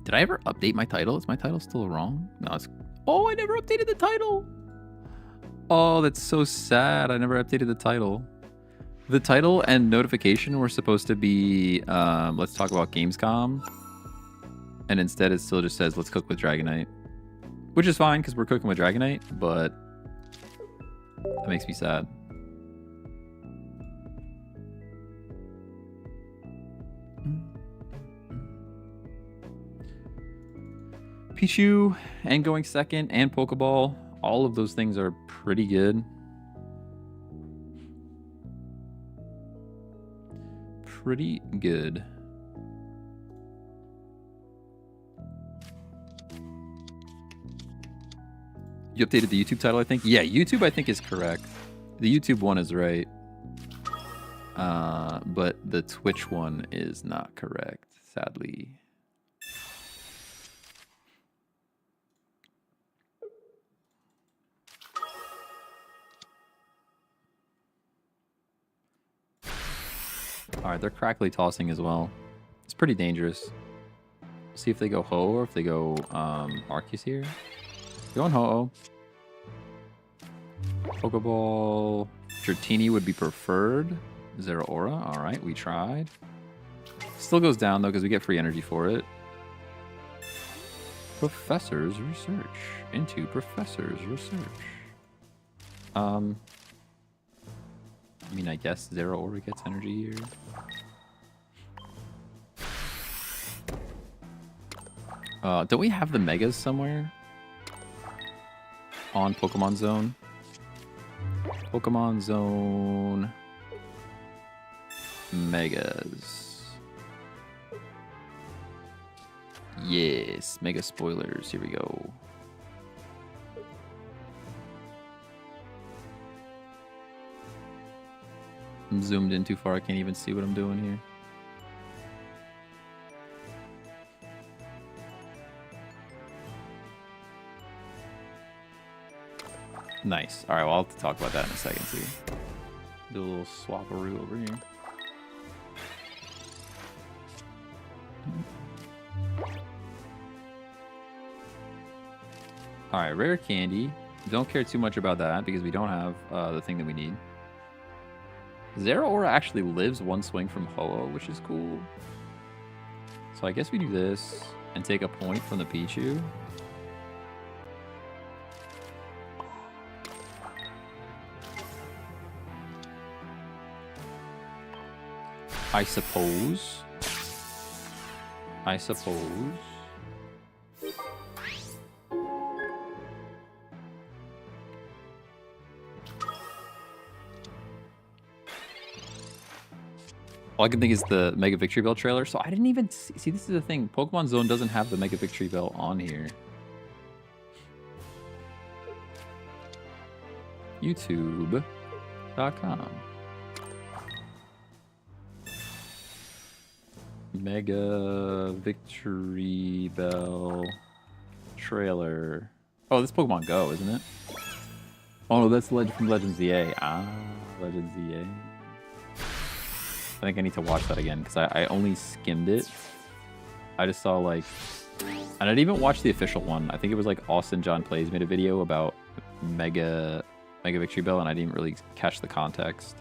Did I ever update my title? Is my title still wrong? No, it's... Oh, I never updated the title. Oh, that's so sad. I never updated the title. The title and notification were supposed to be, let's talk about Gamescom. And instead it still just says, let's cook with Dragonite. Which is fine, because we're cooking with Dragonite, but that makes me sad. Pichu and going second and Pokeball, all of those things are pretty good. Pretty good. You updated the YouTube title, I think? Yeah, YouTube I think is correct. The YouTube one is right. But the Twitch one is not correct, sadly. Alright, they're crackly tossing as well. It's pretty dangerous. See if they go Ho or if they go Arceus here. Going Ho-Oh. Pokeball. Dratini would be preferred. Zera Aura. Alright, we tried. Still goes down though because we get free energy for it. Professor's research. Into Professor's research. I mean, I guess Zera Aura gets energy here. Don't we have the Megas somewhere? On Pokemon Zone? Pokemon Zone... Megas. Yes, Mega Spoilers. Here we go. I'm zoomed in too far. I can't even see what I'm doing here. Nice. All right, well, I'll have to talk about that in a second, too. Do a little swapperoo over here. All right, rare candy. Don't care too much about that because we don't have the thing that we need. Zera Aura actually lives one swing from Ho-Oh, which is cool. So I guess we do this and take a point from the Pichu. I suppose. I suppose. All I can think is the Mega Victory Bell trailer. So I didn't even see. This is the thing. Pokemon Zone doesn't have the Mega Victory Bell on here. YouTube.com. Mega Victory Bell trailer. Oh, this Pokemon Go, isn't it? Oh, no, that's from Legends ZA. Ah, Legends ZA. I think I need to watch that again because I only skimmed it. I just saw like, and I didn't even watch the official one. I think it was like Austin John Plays made a video about Mega Victory Bell, and I didn't really catch the context.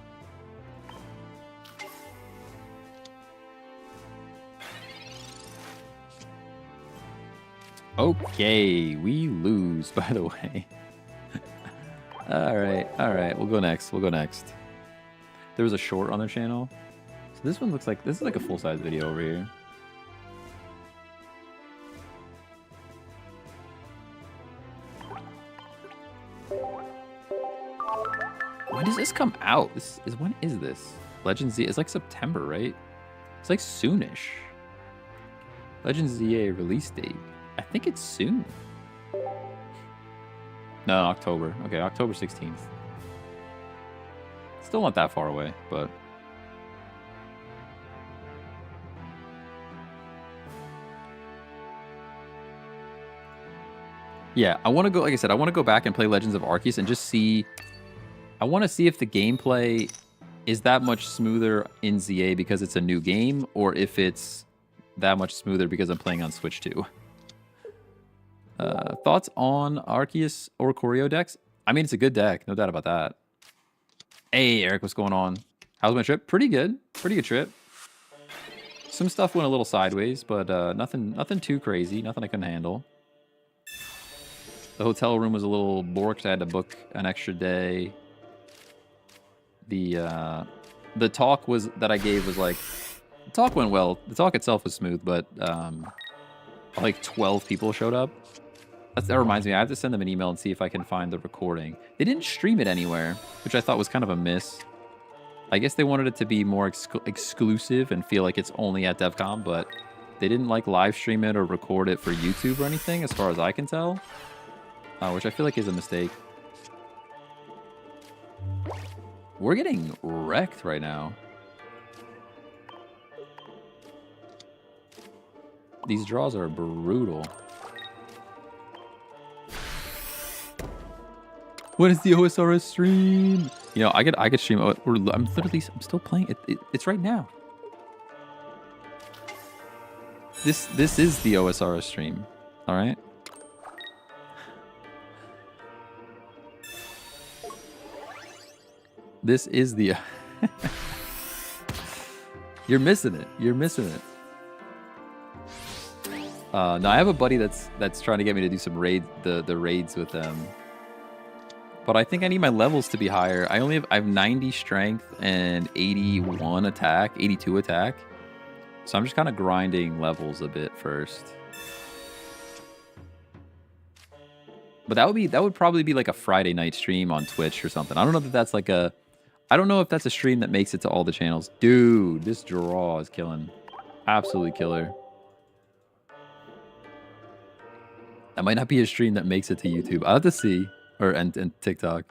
Okay, we lose, by the way. all right, we'll go next. There was a short on their channel. So this one looks like, this is like a full-size video over here. When does this come out? When is this? Legends Z, it's like September, right? It's like soonish. Legends ZA release date. I think it's soon. No, October. Okay, October 16th. Still not that far away, but... yeah, I want to go, like I said, I want to go back and play Legends of Arceus and just see... I want to see if the gameplay is that much smoother in ZA because it's a new game, or if it's that much smoother because I'm playing on Switch 2. Thoughts on Arceus or Choreo decks? I mean, it's a good deck, no doubt about that. Hey, Eric, what's going on? How's my trip? Pretty good. Pretty good trip. Some stuff went a little sideways, but nothing too crazy. Nothing I couldn't handle. The hotel room was a little borked. I had to book an extra day. The talk that I gave was like... the talk went well. The talk itself was smooth, but like 12 people showed up. That reminds me, I have to send them an email and see if I can find the recording. They didn't stream it anywhere, which I thought was kind of a miss. I guess they wanted it to be more exclusive and feel like it's only at DevCon, but they didn't like live stream it or record it for YouTube or anything, as far as I can tell, which I feel like is a mistake. We're getting wrecked right now. These draws are brutal. When is the OSRS stream? You know, I could stream. I'm still playing it. It's right now. This is the OSRS stream. All right. This is the. You're missing it. You're missing it. No, I have a buddy that's trying to get me to do some the raids with them. But I think I need my levels to be higher. I have 90 strength and 81 attack, 82 attack. So I'm just kind of grinding levels a bit first. But that would probably be like a Friday night stream on Twitch or something. I don't know if that's like a... I don't know if that's a stream that makes it to all the channels. Dude, this draw is killing. Absolutely killer. That might not be a stream that makes it to YouTube. I'll have to see. And TikTok.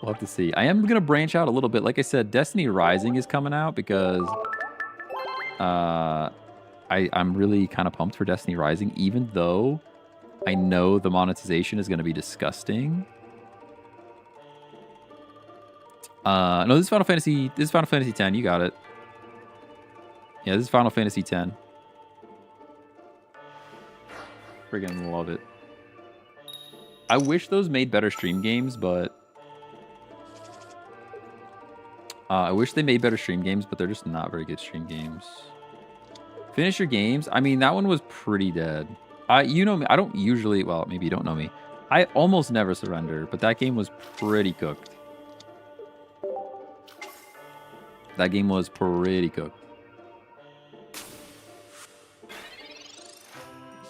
We'll have to see. I am going to branch out a little bit. Like I said, Destiny Rising is coming out because I'm really kind of pumped for Destiny Rising, even though I know the monetization is going to be disgusting. No, this is Final Fantasy. This is Final Fantasy X. You got it. Yeah, this is Final Fantasy X. Friggin' love it. I wish those made better stream games, but... I wish they made better stream games, but they're just not very good stream games. Finish your games? I mean, that one was pretty dead. You know me, I don't usually... well, maybe you don't know me. I almost never surrender, but that game was pretty cooked. That game was pretty cooked.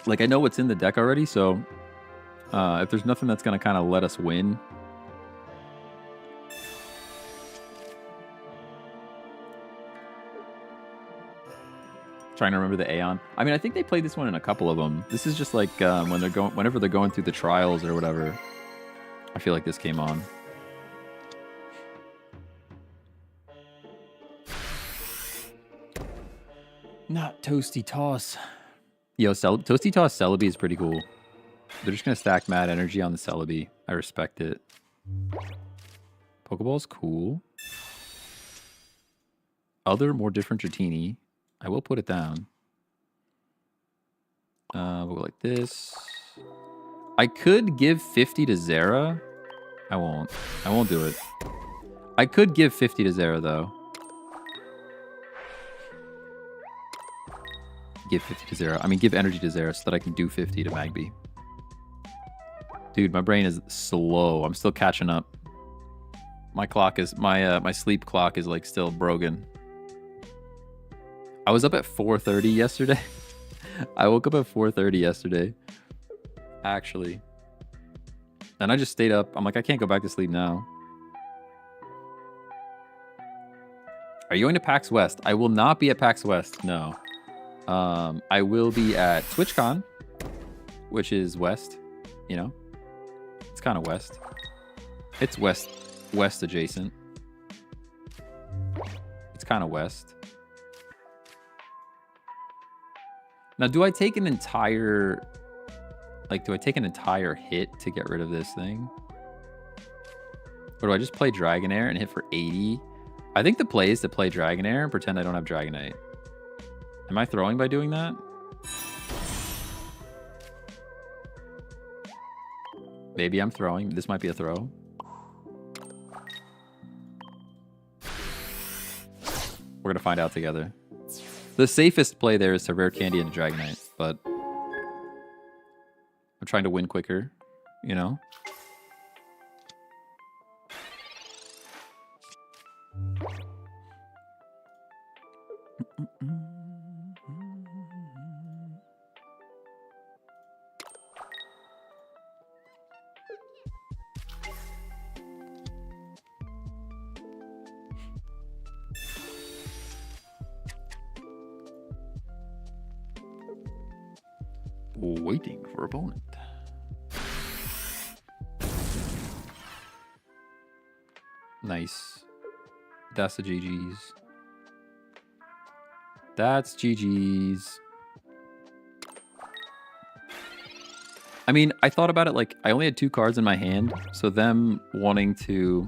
Like, I know what's in the deck already, so if there's nothing that's going to kind of let us win. Trying to remember the Aeon. I mean, I think they played this one in a couple of them. This is just like whenever they're going through the trials or whatever. I feel like this came on. Not Toasty Toss. Yo, Toasty Toss Celebi is pretty cool. They're just going to stack mad energy on the Celebi. I respect it. Pokeball's cool. Other, more different Dratini. I will put it down. We'll go like this. I could give 50 to Zera. I won't. I won't do it. I could give 50 to Zera, though. Give 50 to Zera. I mean, give energy to Zera so that I can do 50 to Magby. Dude, my brain is slow. I'm still catching up. My clock is... My sleep clock is, like, still broken. I was up at 4:30 yesterday. I woke up at 4:30 yesterday. Actually. And I just stayed up. I'm like, I can't go back to sleep now. Are you going to PAX West? I will not be at PAX West. No. I will be at TwitchCon, which is west. You know? It's kind of west. It's west adjacent. It's kind of west. Now, do I take an entire... Like, do I take an entire hit to get rid of this thing? Or do I just play Dragonair and hit for 80? I think the play is to play Dragonair and pretend I don't have Dragonite. Am I throwing by doing that? Maybe I'm throwing. This might be a throw. We're going to find out together. The safest play there is to Rare Candy into Dragonite, but I'm trying to win quicker, you know? Waiting for opponent. Nice. That's the GG's. That's GG's. I mean, I thought about it like I only had 2 cards in my hand, so them wanting to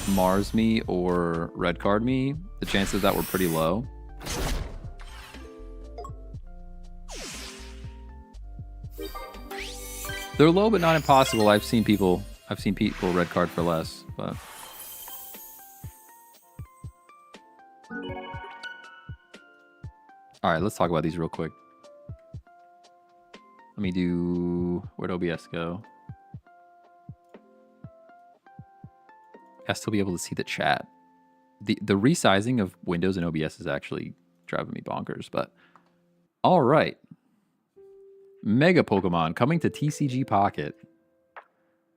Mars me or red card me, the chances of that were pretty low. They're low, but not impossible. I've seen people red card for less, but all right, let's talk about these real quick. Let me do, where'd OBS go? I still be able to see the chat. The resizing of Windows and OBS is actually driving me bonkers, but all right. Mega Pokemon coming to TCG Pocket.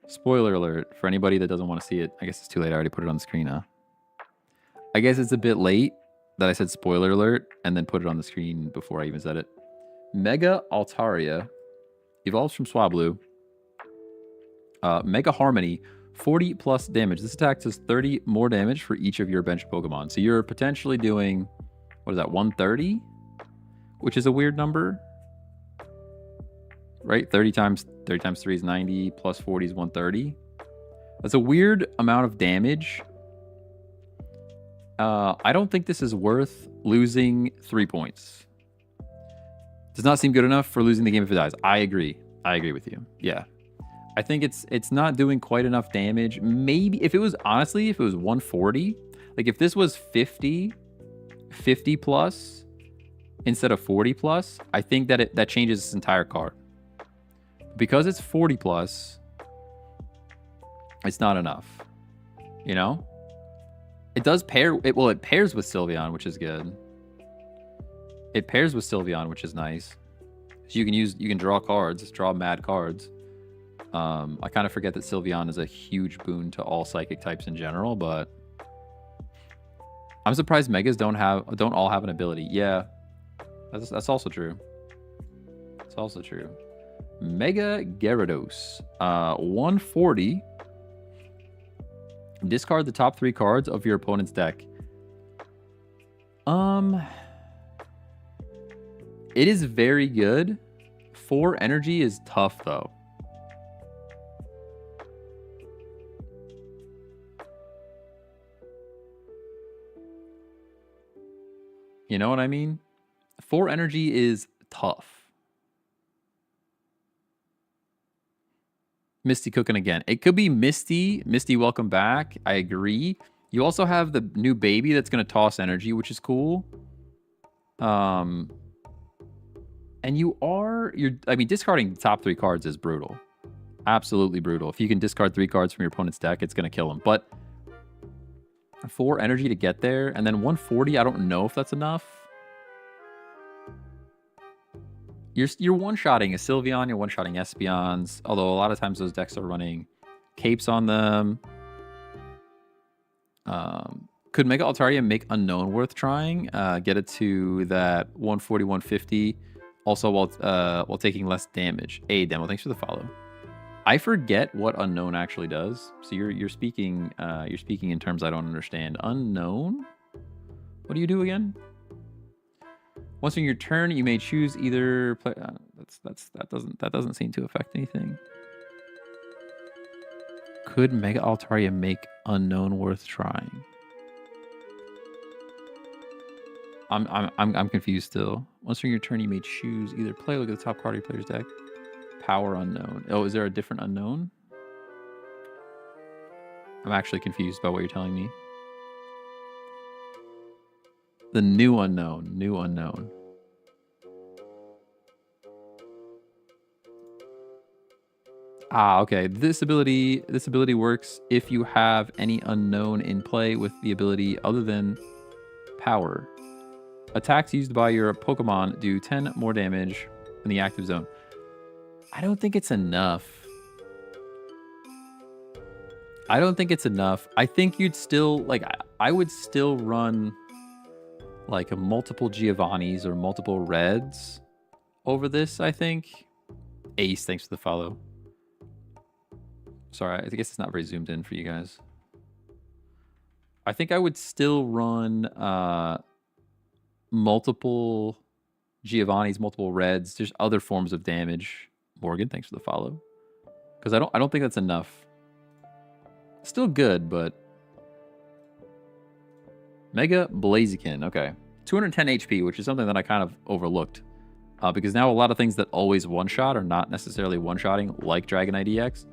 Spoiler alert for anybody that doesn't want to see it. I guess it's too late. I already put it on the screen now. I guess it's a bit late that I said spoiler alert and then put it on the screen before I even said it. Mega Altaria evolves from Swablu. Mega Harmony, 40 plus damage. This attack does 30 more damage for each of your bench Pokemon. So you're potentially doing, what is that, 130? Which is a weird number. Right? 30 times 3 is 90, plus 40 is 130. That's a weird amount of damage. I don't think this is worth losing 3 points. Does not seem good enough for losing the game if it dies. I agree. I agree with you. Yeah. I think it's not doing quite enough damage. Maybe if it was, honestly, if it was 140, like if this was 50 plus instead of 40 plus, I think that that changes this entire card. Because it's 40 plus, it's not enough. You know? It does pair, well, it pairs with Sylveon, which is good. It pairs with Sylveon, which is nice. So you can draw cards, draw mad cards. I kind of forget that Sylveon is a huge boon to all psychic types in general, but I'm surprised Megas don't all have an ability. Yeah, that's also true. It's also true. Mega Gyarados, 140. Discard the top 3 cards of your opponent's deck. It is very good. 4 energy is tough though. You know what I mean? 4 energy is tough. Misty cooking again. It could be Misty. Misty, welcome back. I agree. You also have the new baby that's going to toss energy, which is cool. And I mean, discarding the top 3 cards is brutal. Absolutely brutal. If you can discard 3 cards from your opponent's deck, it's going to kill him. But 4 energy to get there, and then 140, I don't know if that's enough. You're one-shotting a Sylveon, you're one-shotting Espeons, although a lot of times those decks are running capes on them. Could Mega Altaria make Unknown worth trying? Get it to that 140, 150, also while taking less damage. Hey, Demo, thanks for the follow. I forget what Unknown actually does. So you're speaking in terms I don't understand. Unknown? What do you do again? Once in your turn, you may choose either play. That doesn't seem to affect anything. Could Mega Altaria make Unknown worth trying? I'm confused still. Once in your turn, you may choose either play. Look at the top card of your player's deck. Power Unknown. Oh, is there a different Unknown? I'm actually confused by what you're telling me. The new Unknown. New Unknown. Ah, okay. This ability works if you have any Unknown in play with the ability other than Power. Attacks used by your Pokemon do 10 more damage in the active zone. I don't think it's enough. I think you'd still, like, I would still run like a multiple Giovannis or multiple Reds over this, I think. Ace, thanks for the follow. Sorry, I guess it's not very zoomed in for you guys. I think I would still run multiple Giovannis, multiple Reds. There's other forms of damage. Morgan, thanks for the follow. Because I don't think that's enough. Still good, but Mega Blaziken, okay. 210 HP, which is something that I kind of overlooked. Because now a lot of things that always one-shot are not necessarily one-shotting, like Dragonite EX.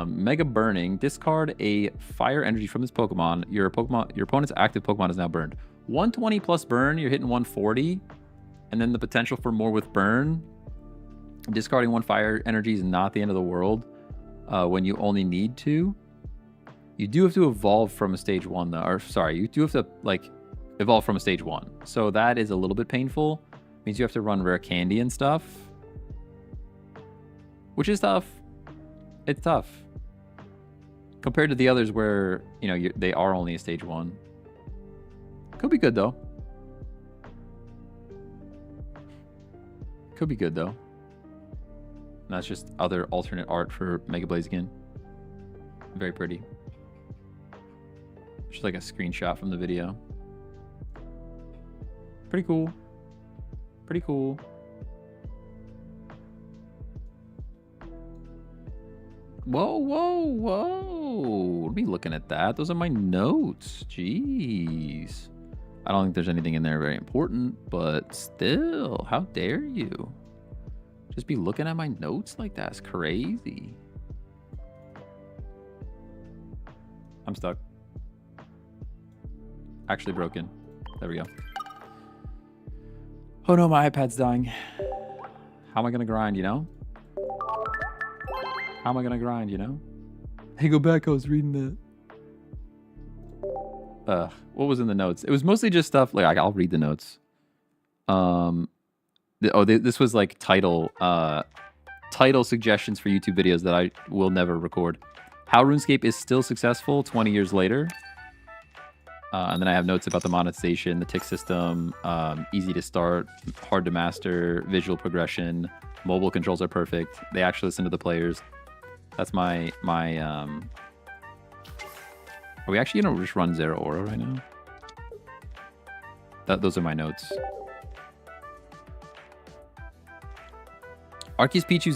Mega Burning, discard a fire energy from this Pokemon. Your opponent's active Pokemon is now burned. 120 plus burn, you're hitting 140. And then the potential for more with burn. Discarding 1 fire energy is not the end of the world when you only need to. You do have to evolve from a stage 1 though. Or sorry, you do have to like evolve from a stage 1. So that is a little bit painful. Means you have to run rare candy and stuff. Which is tough. It's tough. Compared to the others where, you know, they are only a stage 1. Could be good though. Could be good though. And that's just other alternate art for Mega Blaziken. Very pretty. Just like a screenshot from the video. Pretty cool. Pretty cool. Whoa, whoa, whoa. Let me looking at that. Those are my notes. Jeez. I don't think there's anything in there very important, but still, how dare you? Just be looking at my notes like that. It's crazy. I'm stuck. Actually broken. There we go. Oh no, my iPad's dying. How am I gonna grind, you know? How am I gonna grind, you know? Hey, go back, I was reading that. What was in the notes? It was mostly just stuff, like, I'll read the notes. This was like title suggestions for YouTube videos that I will never record. How RuneScape is still successful 20 years later. And then I have notes about the monetization, the tick system, easy to start, hard to master, visual progression, mobile controls are perfect. They actually listen to the players. That's my are we actually gonna just run Zero Aura right now? Those are my notes. Arceus Pichu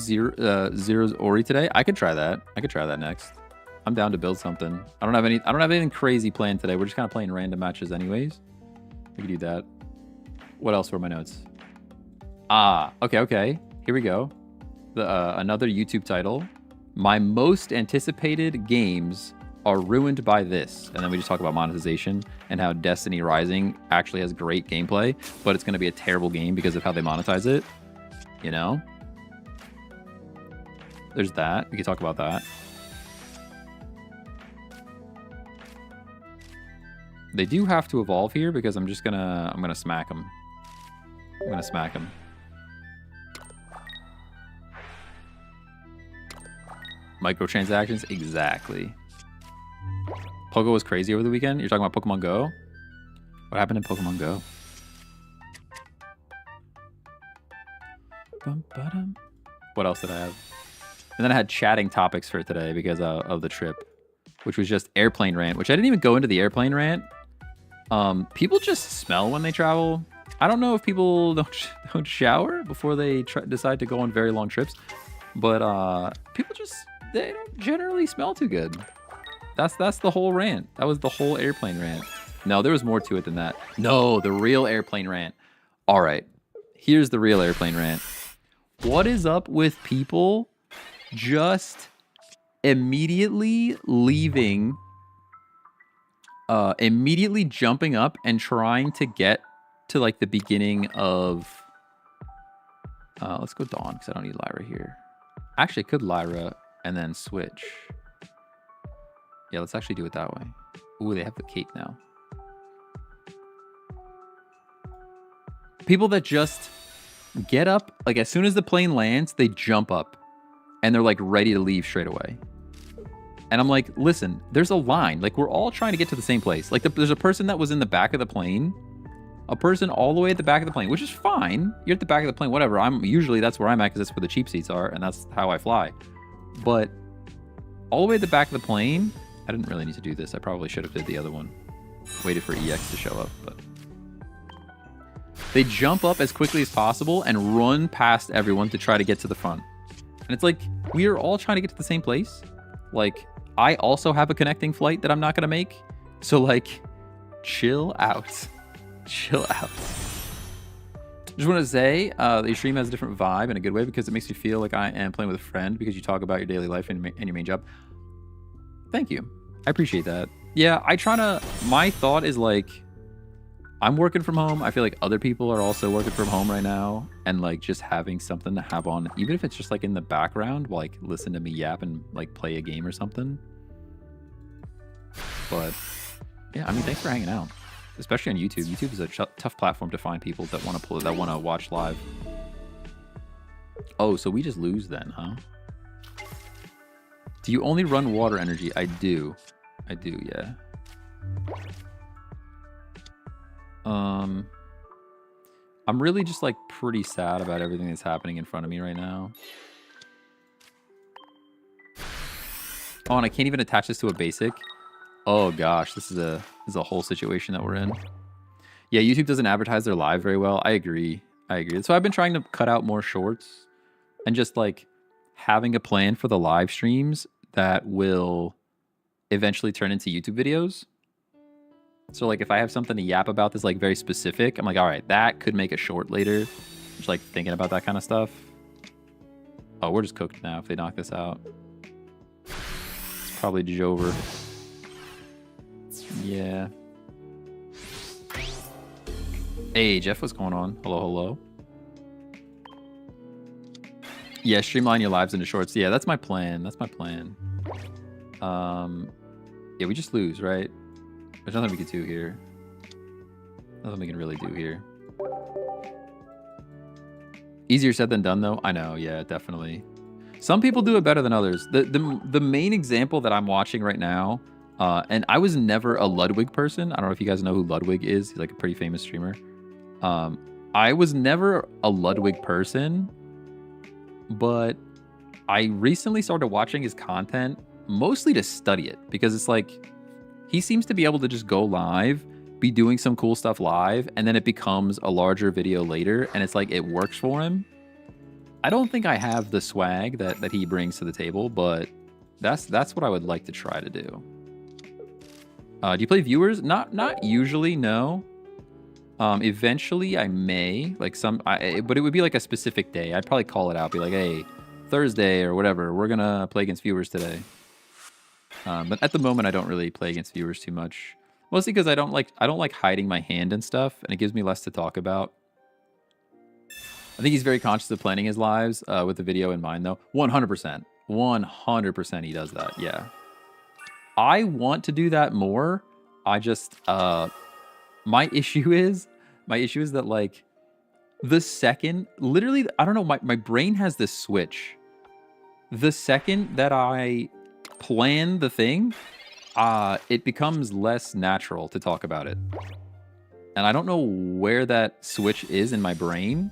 zeros Ori today. I could try that. I could try that next. I'm down to build something. I don't have anything crazy planned today. We're just kind of playing random matches anyways. We could do that. What else were my notes? Okay. Here we go. Another YouTube title. My most anticipated games are ruined by this. And then we just talk about monetization and how Destiny Rising actually has great gameplay, but it's going to be a terrible game because of how they monetize it. You know? There's that. We can talk about that. They do have to evolve here because I'm gonna smack them. I'm gonna smack them. Microtransactions, exactly. Pogo was crazy over the weekend. You're talking about Pokemon Go? What happened in Pokemon Go? What else did I have? And then I had chatting topics for today because of the trip, which was just airplane rant, which I didn't even go into the airplane rant. People just smell when they travel. I don't know if people don't shower before they decide to go on very long trips, but people they don't generally smell too good. That's the whole rant. That was the whole airplane rant. No, there was more to it than that. No, the real airplane rant. All right, here's the real airplane rant. What is up with people just immediately leaving? Immediately jumping up and trying to get to like the beginning of let's go Dawn because I don't need Lyra here. Actually, I could Lyra and then switch. Yeah, let's actually do it that way. Ooh, they have the cape now. People that just get up, like as soon as the plane lands, they jump up and they're like ready to leave straight away. And I'm like, listen, there's a line. Like, we're all trying to get to the same place. Like, there's a person that was in the back of the plane. A person all the way at the back of the plane, which is fine. You're at the back of the plane, whatever. Usually that's where I'm at because that's where the cheap seats are, and that's how I fly. But all the way at the back of the plane, I didn't really need to do this. I probably should have did the other one. Waited for EX to show up, but... They jump up as quickly as possible and run past everyone to try to get to the front. And it's like, we are all trying to get to the same place. Like... I also have a connecting flight that I'm not going to make. So, like, chill out. Chill out. Just want to say, the stream has a different vibe in a good way because it makes me feel like I am playing with a friend because you talk about your daily life and your main job. Thank you. I appreciate that. Yeah, my thought is, like, I'm working from home. I feel like other people are also working from home right now. And, like, just having something to have on, even if it's just, like, in the background, like, listen to me yap and, like, play a game or something. But, yeah, I mean, thanks for hanging out. Especially on YouTube. YouTube is a tough platform to find people that want to watch live. Oh, so we just lose then, huh? Do you only run water energy? I do. I do, yeah. I'm really just like pretty sad about everything that's happening in front of me right now. Oh, and I can't even attach this to a basic. Oh gosh, this is a whole situation that we're in. Yeah, YouTube doesn't advertise their live very well. I agree. So I've been trying to cut out more shorts and just like having a plan for the live streams that will eventually turn into YouTube videos. So, like, if I have something to yap about that's, like, very specific, I'm like, all right, that could make a short later. Just, like, thinking about that kind of stuff. Oh, we're just cooked now if they knock this out. It's probably Jover. Yeah. Hey, Jeff, what's going on? Hello. Yeah, streamline your lives into shorts. Yeah, that's my plan. Yeah, we just lose, right? There's nothing we can do here. Nothing we can really do here. Easier said than done, though. I know, yeah, definitely. Some people do it better than others. The main example that I'm watching right now, and I was never a Ludwig person. I don't know if you guys know who Ludwig is. He's like a pretty famous streamer. I was never a Ludwig person, but I recently started watching his content mostly to study it, because it's like he seems to be able to just go live, be doing some cool stuff live, and then it becomes a larger video later, and it's like it works for him. I don't think I have the swag that he brings to the table, but that's what I would like to try to do. Do you play viewers? Not usually, no. Eventually I may, like but it would be like a specific day. I'd probably call it out, be like, hey, Thursday or whatever, we're gonna play against viewers today. But at the moment I don't really play against viewers too much. Mostly because I don't like hiding my hand and stuff, and it gives me less to talk about. I think he's very conscious of planning his lives with the video in mind, though. 100%. 100% he does that, yeah. I want to do that more. I just, my issue is that, like, the second, literally, I don't know, my brain has this switch. The second that I plan the thing, it becomes less natural to talk about it. And I don't know where that switch is in my brain,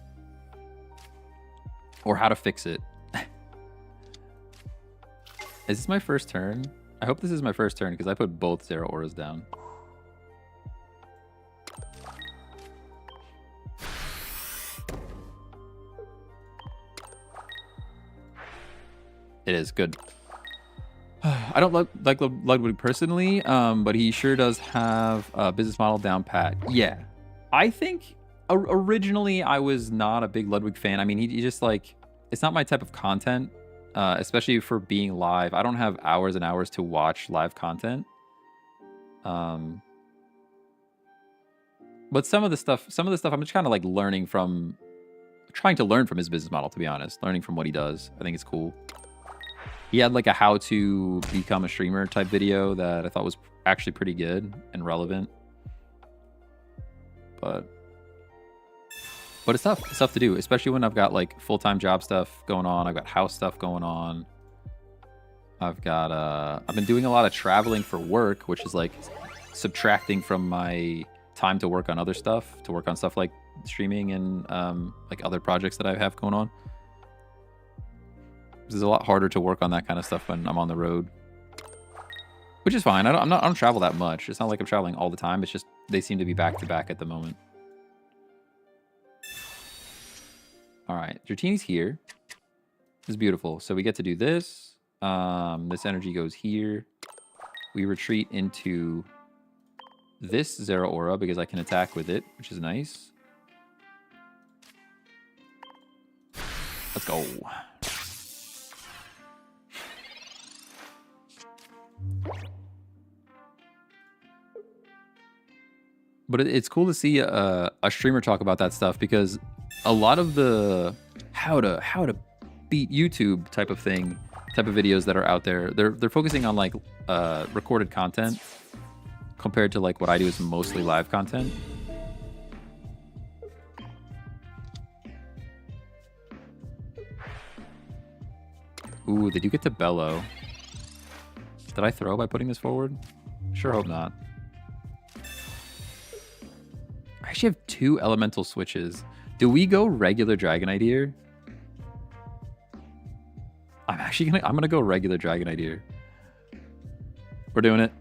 or how to fix it. Is this my first turn? I hope this is my first turn, because I put both Zero Auras down. It is good. I don't like Ludwig personally, but he sure does have a business model down pat. Yeah. I think originally I was not a big Ludwig fan. I mean, he just, like, it's not my type of content, especially for being live. I don't have hours and hours to watch live content. But some of the stuff I'm just kind of like trying to learn from his business model, to be honest. Learning from what he does. I think it's cool. He had like a how to become a streamer type video that I thought was actually pretty good and relevant. But it's tough. It's tough to do, especially when I've got like full-time job stuff going on. I've got house stuff going on. I've been doing a lot of traveling for work, which is like subtracting from my time to work on other stuff, to work on stuff like streaming and like other projects that I have going on. It's a lot harder to work on that kind of stuff when I'm on the road, which is fine. I don't travel that much. It's not like I'm traveling all the time. It's just they seem to be back to back at the moment. All right, Dratini's here. This is beautiful. So we get to do this. This energy goes here. We retreat into this Zero Aura because I can attack with it, which is nice. Let's go. But it's cool to see a streamer talk about that stuff, because a lot of the how to beat YouTube type of videos that are out there, they're focusing on like recorded content compared to like what I do is mostly live content. Ooh, did you get to bellow? Did I throw by putting this forward? Sure hope not. I actually have 2 elemental switches. Do we go regular Dragonite here? I'm gonna go regular Dragonite here. We're doing it.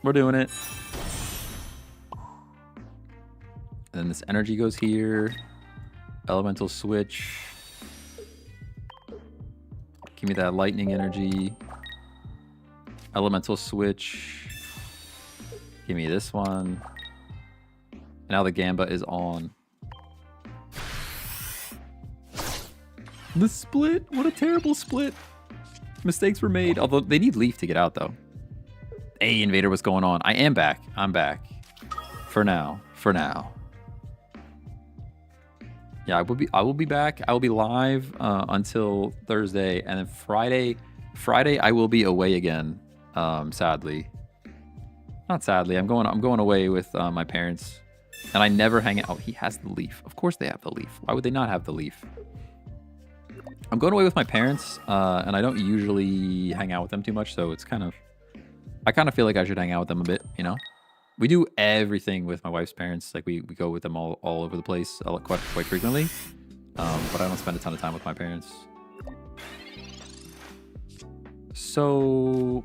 We're doing it. And then this energy goes here. Elemental switch. Give me that lightning energy. Elemental switch. Give me this one. Now the Gamba is on. The split! What a terrible split! Mistakes were made. Although they need Leaf to get out, though. Hey, Invader, what's going on? I am back. I'm back. For now. For now. Yeah, I will be back. I will be live until Thursday, and then Friday I will be away again. Sadly. Not sadly. I'm going away with my parents. And I never hang out. Oh, he has the Leaf. Of course they have the Leaf. Why would they not have the Leaf? I'm going away with my parents, and I don't usually hang out with them too much, so it's kind of... I kind of feel like I should hang out with them a bit, you know? We do everything with my wife's parents. Like, we go with them all over the place quite frequently. But I don't spend a ton of time with my parents. So...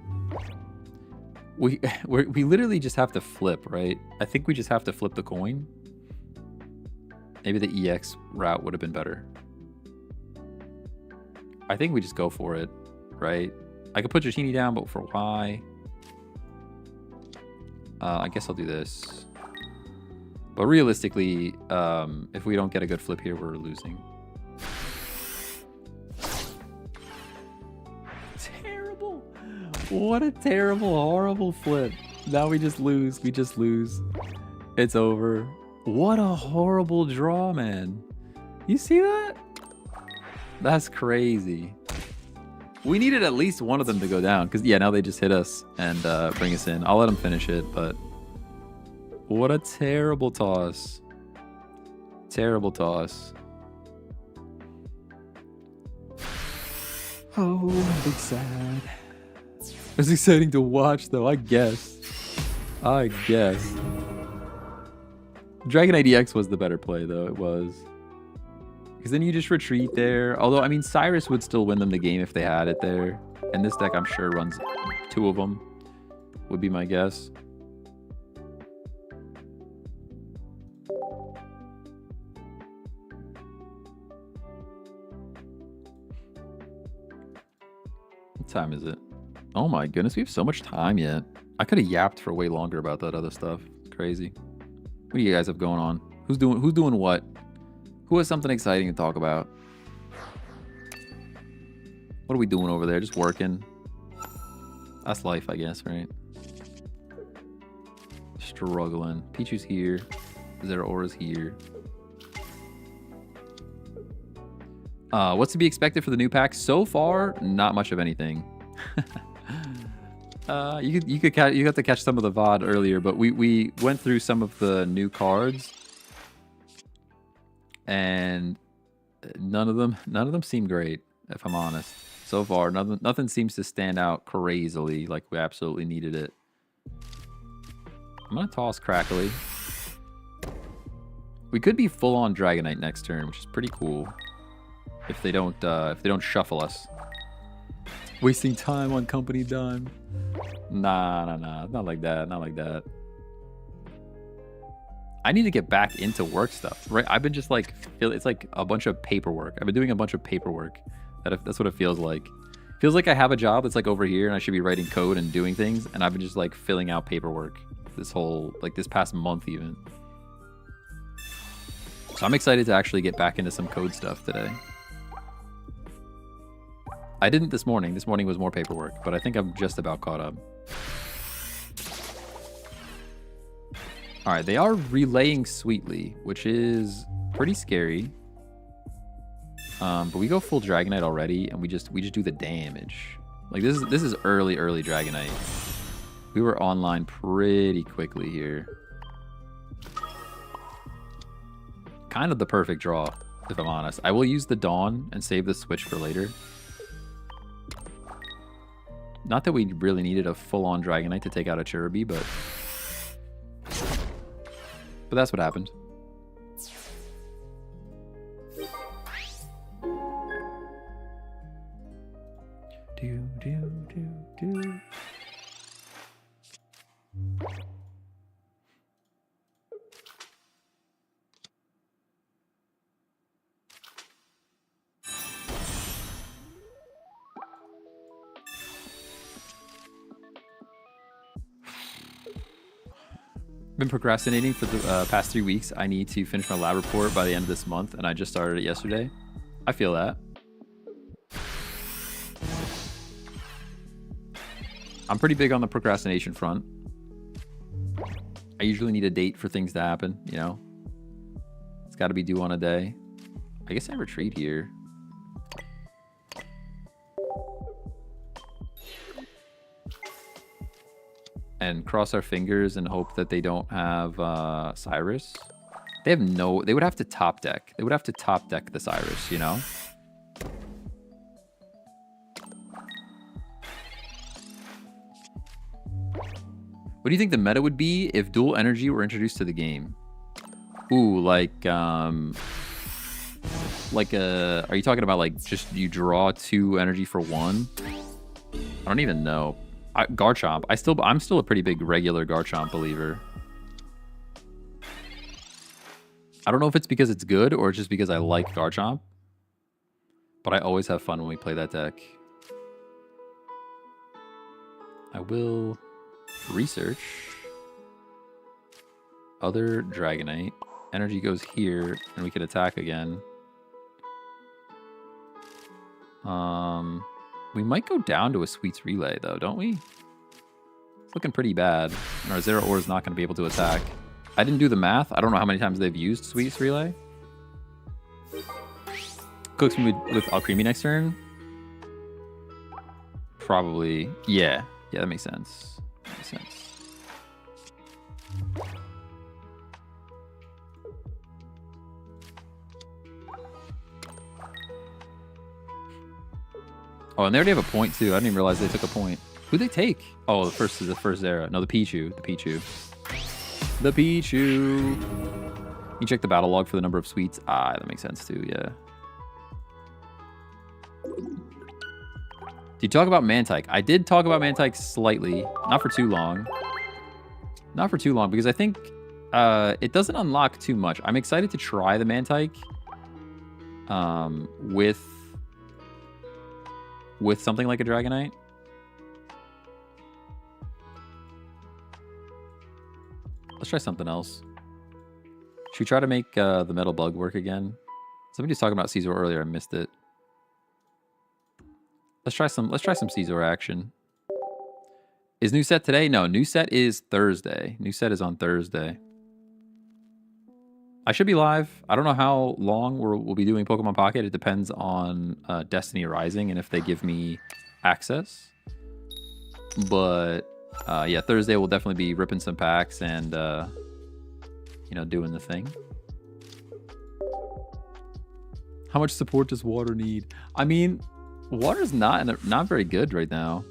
We literally just have to flip, right? I think we just have to flip the coin. Maybe the EX route would have been better. I think we just go for it, right? I could put Dratini down, but for why? I guess I'll do this. But realistically, if we don't get a good flip here, we're losing. Terrible. What a terrible, horrible flip. Now we just lose. We just lose. It's over. What a horrible draw, man. You see that? That's crazy. We needed at least one of them to go down. Because, yeah, now they just hit us and bring us in. I'll let them finish it, but... What a terrible toss. Terrible toss. Oh, I'm big sad. It was exciting to watch, though, I guess. I guess. Dragonite EX was the better play, though. It was. Because then you just retreat there. Although, I mean, Cyrus would still win them the game if they had it there. And this deck, I'm sure, runs 2 of them. Would be my guess. What time is it? Oh my goodness, we have so much time yet. I could have yapped for way longer about that other stuff. It's crazy. What do you guys have going on? Who's doing what? Who has something exciting to talk about? What are we doing over there? Just working. That's life, I guess, right? Struggling. Pichu's here. Zeraora's here. What's to be expected for the new pack? So far, not much of anything. You got to catch some of the VOD earlier, but we went through some of the new cards, and none of them seem great, if I'm honest. So far, nothing seems to stand out crazily like we absolutely needed it. I'm gonna toss Crackly. We could be full on Dragonite next turn, which is pretty cool. If they don't shuffle us. Wasting time on company dime. Nah. Not like that. Not like that. I need to get back into work stuff, right? I've been just like, it's like a bunch of paperwork. I've been doing a bunch of paperwork. That's what it feels like. Feels like I have a job that's like over here and I should be writing code and doing things. And I've been just like filling out paperwork this past month even. So I'm excited to actually get back into some code stuff today. I didn't this morning. This morning was more paperwork, but I think I'm just about caught up. All right, they are relaying Sweetly, which is pretty scary. But we go full Dragonite already, and we just do the damage. Like this is early Dragonite. We were online pretty quickly here. Kind of the perfect draw, if I'm honest. I will use the Dawn and save the switch for later. Not that we really needed a full-on Dragonite to take out a Cherubi, but that's what happened. Do. Been procrastinating for the past 3 weeks. I need to finish my lab report by the end of this month, and I just started it yesterday. I feel that. I'm pretty big on the procrastination front. I usually need a date for things to happen, you know? It's got to be due on a day. I guess I retreat here. And cross our fingers and hope that they don't have Cyrus. They would have to top deck. They would have to top deck the Cyrus, you know? What do you think the meta would be if dual energy were introduced to the game? Ooh, like are you talking about like just you draw 2 energy for 1? I don't even know. Garchomp. I'm still a pretty big regular Garchomp believer. I don't know if it's because it's good or just because I like Garchomp. But I always have fun when we play that deck. I will research. Other Dragonite. Energy goes here, and we can attack again. We might go down to a Sweets Relay, though, don't we? It's looking pretty bad. And our Zeraora is not going to be able to attack. I didn't do the math. I don't know how many times they've used Sweets Relay. Cooks me with Alcremie next turn. Probably. Yeah. Yeah, that makes sense. That makes sense. Oh, and they already have a point, too. I didn't even realize they took a point. Who'd they take? Oh, the first Zera. No, the Pichu. The Pichu. The Pichu. You check the battle log for the number of sweets. Ah, that makes sense, too. Yeah. Did you talk about Mantike? I did talk about Mantike slightly. Not for too long. Not for too long, because I think it doesn't unlock too much. I'm excited to try the Mantike with something like a Dragonite. Let's try something else. Should we try to make the Metal Bug work again? Somebody was talking about Caesar earlier. I missed it. Let's try some Caesar action. Is new set today? No, new set is Thursday. New set is on Thursday. I should be live. I don't know how long we'll be doing Pokemon Pocket. It depends on Destiny Rising and if they give me access. But yeah, Thursday we'll definitely be ripping some packs and you know, doing the thing. How much support does water need? I mean, water's not very good right now.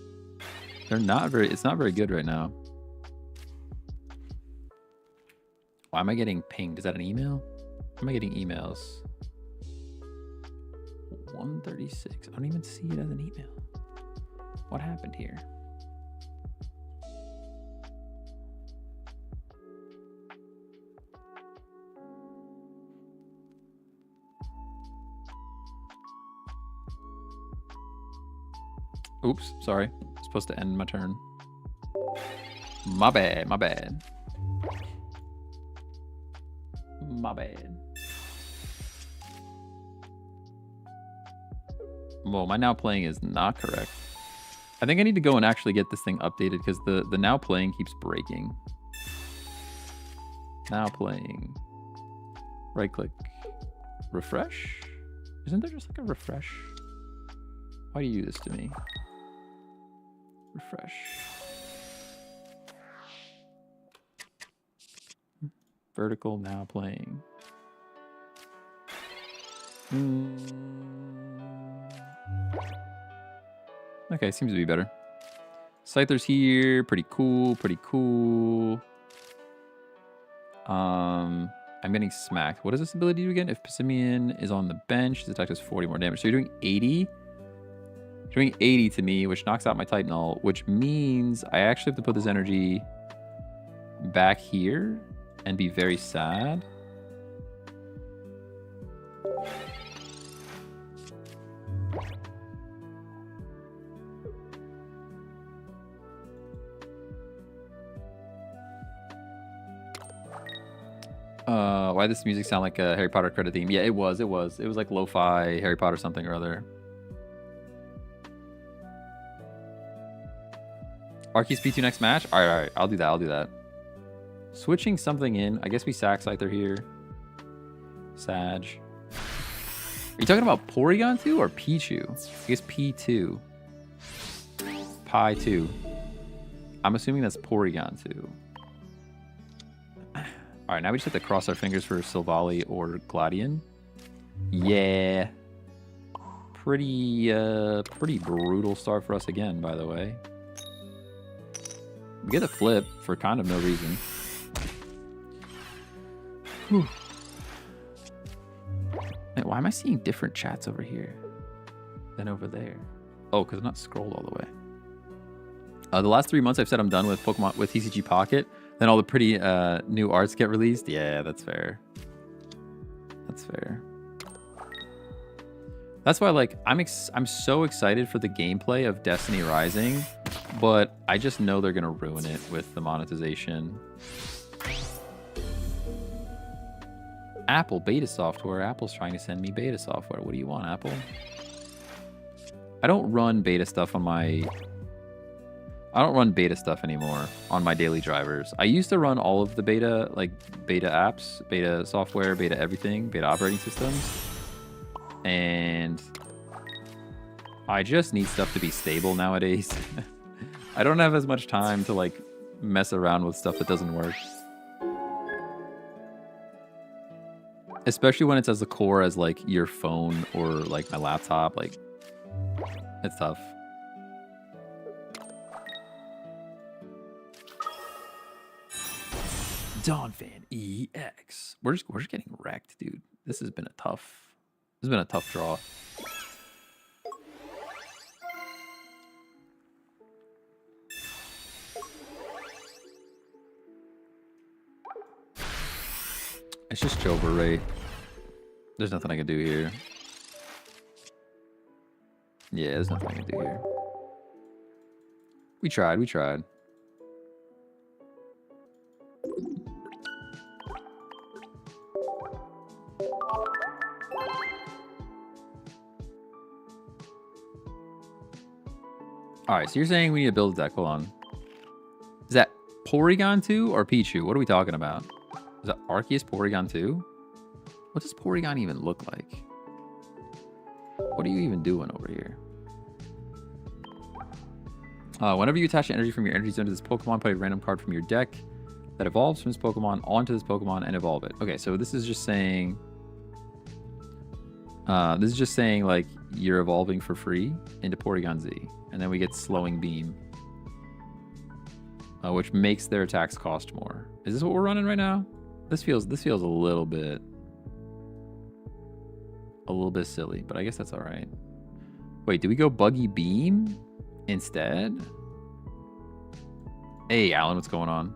It's not very good right now. Why am I getting pinged? Is that an email? Why am I getting emails? 136. I don't even see it as an email. What happened here? Oops, sorry. I'm supposed to end my turn. My bad, my bad. My bad. Well, my now playing is not correct. I think I need to go and actually get this thing updated because the now playing keeps breaking. Now playing. Right click. Refresh? Isn't there just like a refresh? Why do you do this to me? Refresh. Vertical now playing. Okay, seems to be better. Scyther's here. Pretty cool. Pretty cool. I'm getting smacked. What does this ability do again? If Pissimian is on the bench, his attack does 40 more damage. So you're doing 80. You're doing 80 to me, which knocks out my Titanol, which means I actually have to put this energy back here and be very sad. Why does this music sound like a Harry Potter credit theme? Yeah, it was like lo-fi Harry Potter something or other. Arceus P2 next match? Alright, I'll do that. Switching something in. I guess we sack Scyther here. Sag. Are you talking about Porygon 2 or Pichu? I guess P2. Pi 2. I'm assuming that's Porygon 2. Alright, now we just have to cross our fingers for Silvally or Gladion. Yeah. Pretty brutal start for us again, by the way. We get a flip for kind of no reason. Whew. Man, why am I seeing different chats over here than over there? Oh, because I'm not scrolled all the way. The last 3 months I've said I'm done with Pokemon with TCG Pocket. Then all the pretty new arts get released. Yeah, that's fair. That's fair. That's why, like, I'm so excited for the gameplay of Destiny Rising, but I just know they're gonna ruin it with the monetization. Apple beta software. Apple's trying to send me beta software. What do you want, Apple? I don't run beta stuff on my... I don't run beta stuff anymore on my daily drivers. I used to run all of the beta, like beta apps, beta software, beta everything, beta operating systems. And I just need stuff to be stable nowadays. I don't have as much time to like mess around with stuff that doesn't work. Especially when it's as the core as like your phone or like my laptop, like it's tough. Donphan EX. We're just getting wrecked, dude. This has been a tough draw. It's just Jover, right? There's nothing I can do here. Yeah, there's nothing I can do here. We tried. Alright, so you're saying we need to build a deck. Hold on. Is that Porygon 2 or Pichu? What are we talking about? Is that Arceus Porygon 2? What does Porygon even look like? What are you even doing over here? Whenever you attach energy from your energy zone to this Pokemon, put a random card from your deck that evolves from this Pokemon onto this Pokemon and evolve it. Okay, so this is just saying... like you're evolving for free into Porygon Z. And then we get Slowing Beam. Which makes their attacks cost more. Is this what we're running right now? This feels a little bit silly, but I guess that's all right. Wait, do we go Buggy Beam instead? Hey, Alan, what's going on?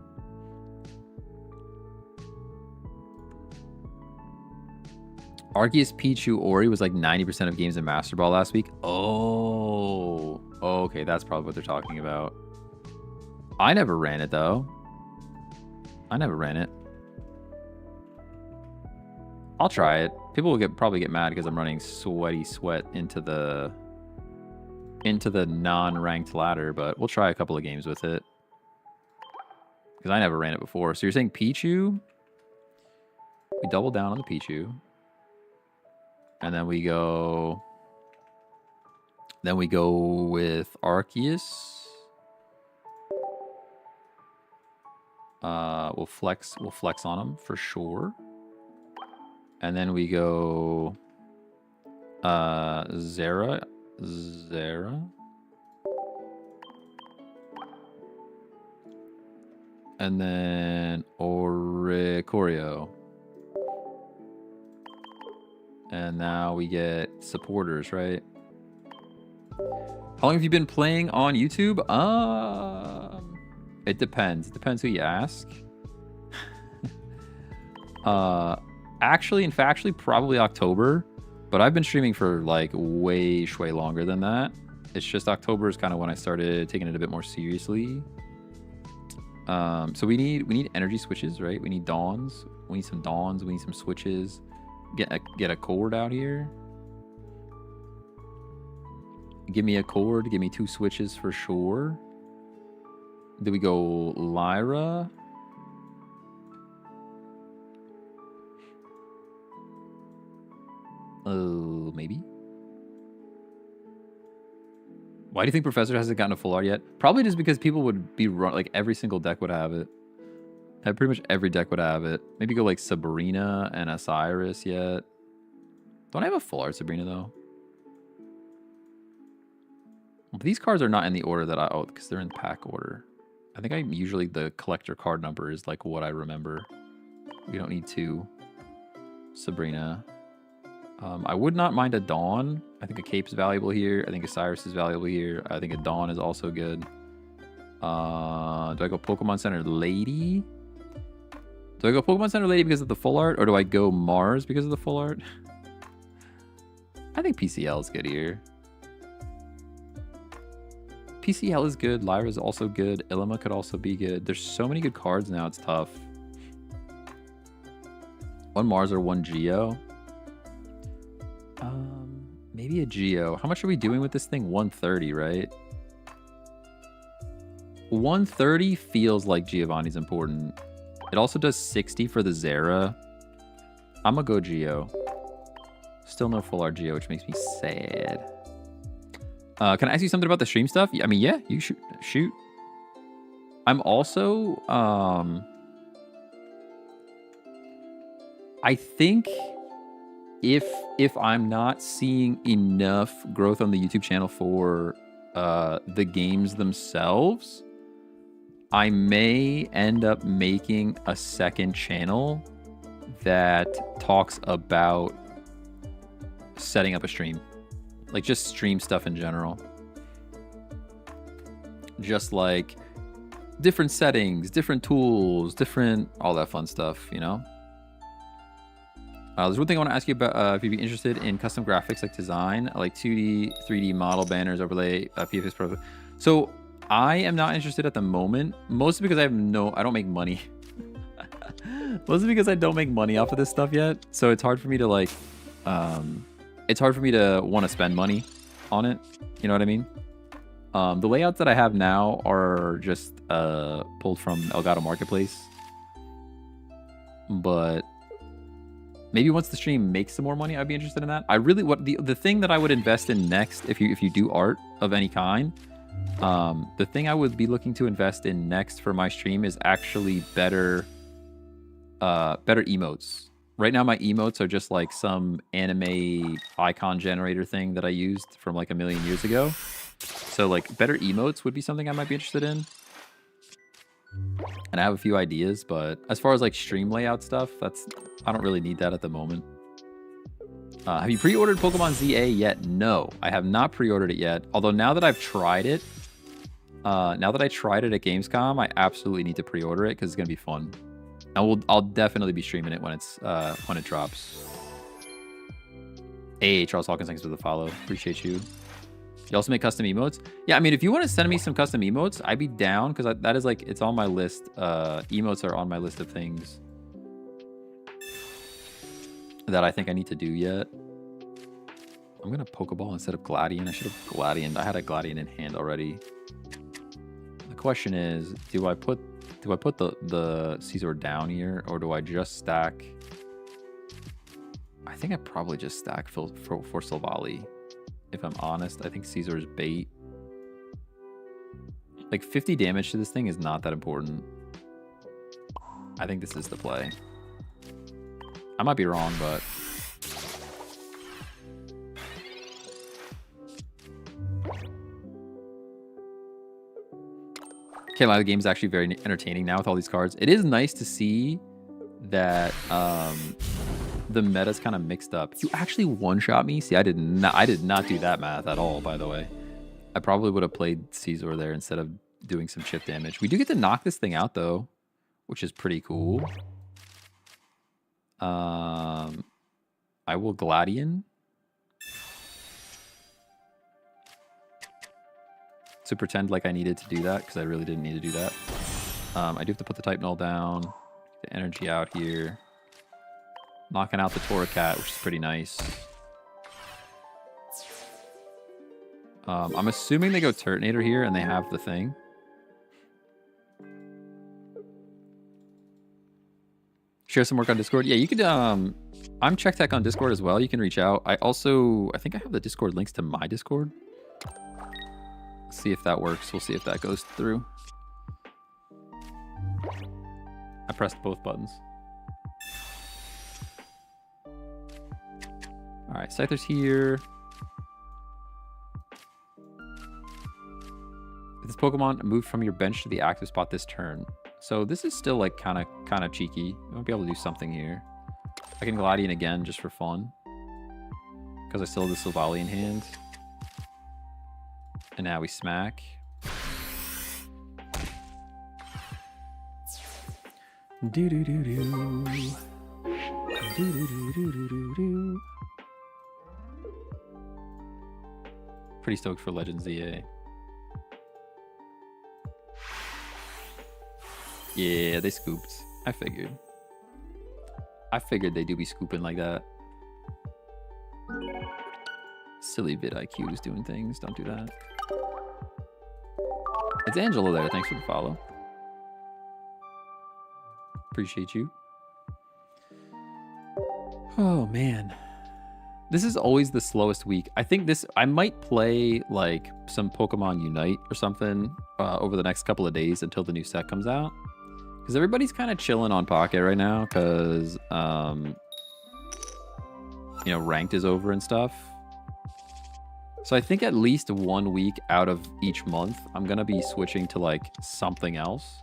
Arceus Pichu Ori was like 90% of games in Master Ball last week. Oh, okay, that's probably what they're talking about. I never ran it though. I never ran it. I'll try it. People will probably get mad because I'm running Sweaty Sweat into the non-ranked ladder, but we'll try a couple of games with it because I never ran it before. So you're saying Pichu? We double down on the Pichu, and then we go with Arceus. We'll flex on him for sure. And then we go Zera. And then Oricorio. And now we get supporters, right? How long have you been playing on YouTube? It depends. It depends who you ask. Actually, probably October. But I've been streaming for like way longer than that. It's just October is kind of when I started taking it a bit more seriously. So we need energy switches, right? We need dawns. We need some dawns. We need some switches. Get a cord out here. Give me a cord. Give me 2 switches for sure. Do we go Lyra? Maybe. Why do you think Professor hasn't gotten a full art yet? Probably just because people would be like every single deck would have it. Pretty much every deck would have it. Maybe go like Sabrina and Osiris yet. Don't I have a full art Sabrina though? But these cards are not in the order that because they're in pack order. I think I'm usually the collector card number is like what I remember. We don't need 2. Sabrina. I would not mind a Dawn. I think a Cape's valuable here. I think a Cyrus is valuable here. I think a Dawn is also good. Do I go Pokemon Center Lady? Do I go Pokemon Center Lady because of the full art? Or do I go Mars because of the full art? I think PCL is good here. PCL is good. Lyra is also good. Ilima could also be good. There's so many good cards now. It's tough. 1 Mars or 1 Geo. Maybe a Geo. How much are we doing with this thing? 130, right? 130 feels like Giovanni's important. It also does 60 for the Zera. I'm gonna go Geo. Still no full art Geo, which makes me sad. Can I ask you something about the stream stuff? I mean, yeah, you shoot. I'm also, I think if I'm not seeing enough growth on the YouTube channel for the games themselves, I may end up making a second channel that talks about setting up a stream. Like just stream stuff in general. Just like different settings, different tools, different, all that fun stuff, you know? There's one thing I want to ask you about, if you'd be interested in custom graphics like design, like 2D, 3D model banners, overlay, PFS Pro. So I am not interested at the moment, mostly because I don't make money. Mostly because I don't make money off of this stuff yet. So it's hard for me to like, it's hard for me to want to spend money on it. You know what I mean? The layouts that I have now are just pulled from Elgato Marketplace. But maybe once the stream makes some more money, I'd be interested in that. I really, the thing that I would invest in next, if you do art of any kind, the thing I would be looking to invest in next for my stream is actually better emotes. Right now, my emotes are just like some anime icon generator thing that I used from like a million years ago. So like better emotes would be something I might be interested in. And I have a few ideas, but as far as like stream layout stuff, I don't really need that at the moment. Have you pre-ordered Pokemon ZA yet? No, I have not pre-ordered it yet. Although now that I've tried it, now that I tried it at Gamescom, I absolutely need to pre-order it because it's gonna be fun. And I'll definitely be streaming it when it drops. Hey, Charles Hawkins, thanks for the follow. Appreciate you. You also make custom emotes? Yeah, I mean, if you want to send me some custom emotes, I'd be down because that is like, it's on my list. Emotes are on my list of things that I think I need to do yet. I'm going to Pokeball instead of Gladian. I should have Gladian. I had a Gladian in hand already. The question is, do I put the Caesar down here or do I just stack? I think I probably just stack for Silvally. If I'm honest, I think Caesar is bait. Like 50 damage to this thing is not that important. I think this is the play. I might be wrong, but... Okay, the game's actually very entertaining now with all these cards. It is nice to see that the meta's kind of mixed up. You actually one-shot me? See, I did not do that math at all, by the way. I probably would have played Caesar there instead of doing some chip damage. We do get to knock this thing out, though, which is pretty cool. I will Gladian. To pretend like I needed to do that, because I really didn't need to do that. I do have to put the type null down. Get the energy out here. Knocking out the Torracat, which is pretty nice. I'm assuming they go Turtonator here and they have the thing. Share some work on Discord. Yeah, you could, I'm CheckTech on Discord as well. You can reach out. I think I have the Discord links to my Discord. Let's see if that works. We'll see if that goes through. I pressed both buttons. All right, Scyther's here. If this Pokemon move from your bench to the active spot this turn. So this is still like kind of cheeky. I might be able to do something here. I can Gladian again just for fun. Because I still have the Silvally in hand. And now we smack. Do do do do. Do do do do do do do. Pretty stoked for Legends ZA. Yeah, they scooped. I figured. I figured they do be scooping like that. Silly vidIQ is doing things. Don't do that. It's Angela there. Thanks for the follow. Appreciate you. Oh, man. This is always the slowest week. I think I might play like some Pokemon Unite or something over the next couple of days until the new set comes out. Because everybody's kind of chilling on Pocket right now because, you know, ranked is over and stuff. So I think at least 1 week out of each month, I'm going to be switching to like something else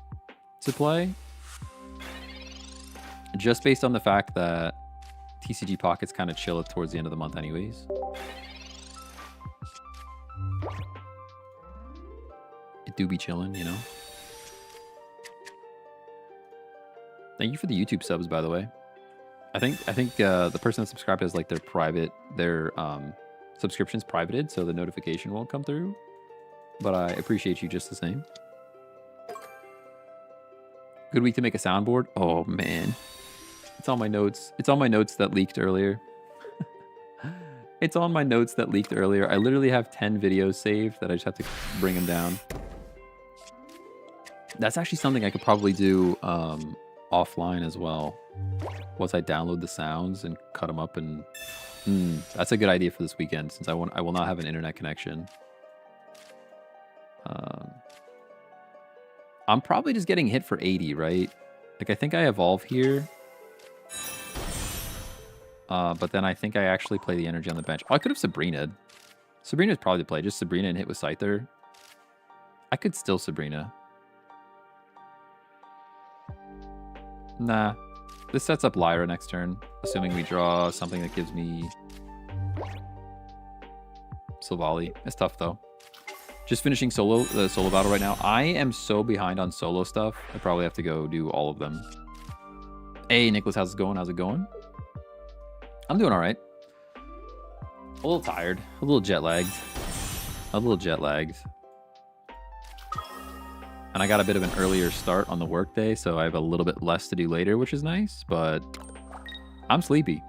to play. Just based on the fact that TCG Pocket's kind of chill towards the end of the month anyways. It do be chilling, you know? Thank you for the YouTube subs, by the way. I think the person that subscribed has like their subscriptions privated, so the notification won't come through. But I appreciate you just the same. Good week to make a soundboard. Oh man, it's on my notes. It's on my notes that leaked earlier. It's on my notes that leaked earlier. I literally have 10 videos saved that I just have to bring them down. That's actually something I could probably do offline as well. Once I download the sounds and cut them up, and that's a good idea for this weekend since I will not have an internet connection. I'm probably just getting hit for 80, right? Like I think I evolve here. But then I think I actually play the energy on the bench. Oh, I could have Sabrina. Sabrina's probably the play. Just Sabrina and hit with Scyther. I could still Sabrina. Nah. This sets up Lyra next turn. Assuming we draw something that gives me Silvally. It's tough though. Just finishing the solo battle right now. I am so behind on solo stuff. I probably have to go do all of them. Hey, Nicholas, how's it going? How's it going? I'm doing all right. A little tired. A little jet lagged. And I got a bit of an earlier start on the workday, so I have a little bit less to do later, which is nice, but I'm sleepy.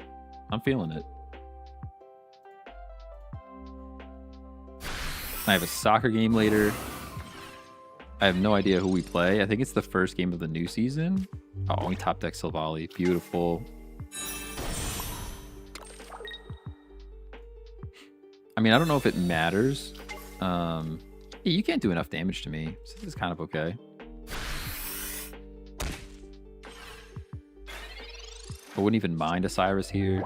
I'm feeling it. I have a soccer game later. I have no idea who we play. I think it's the first game of the new season. Oh, we top deck Silvally. Beautiful. I mean, I don't know if it matters. You can't do enough damage to me, so this is kind of okay. I wouldn't even mind a Cyrus here.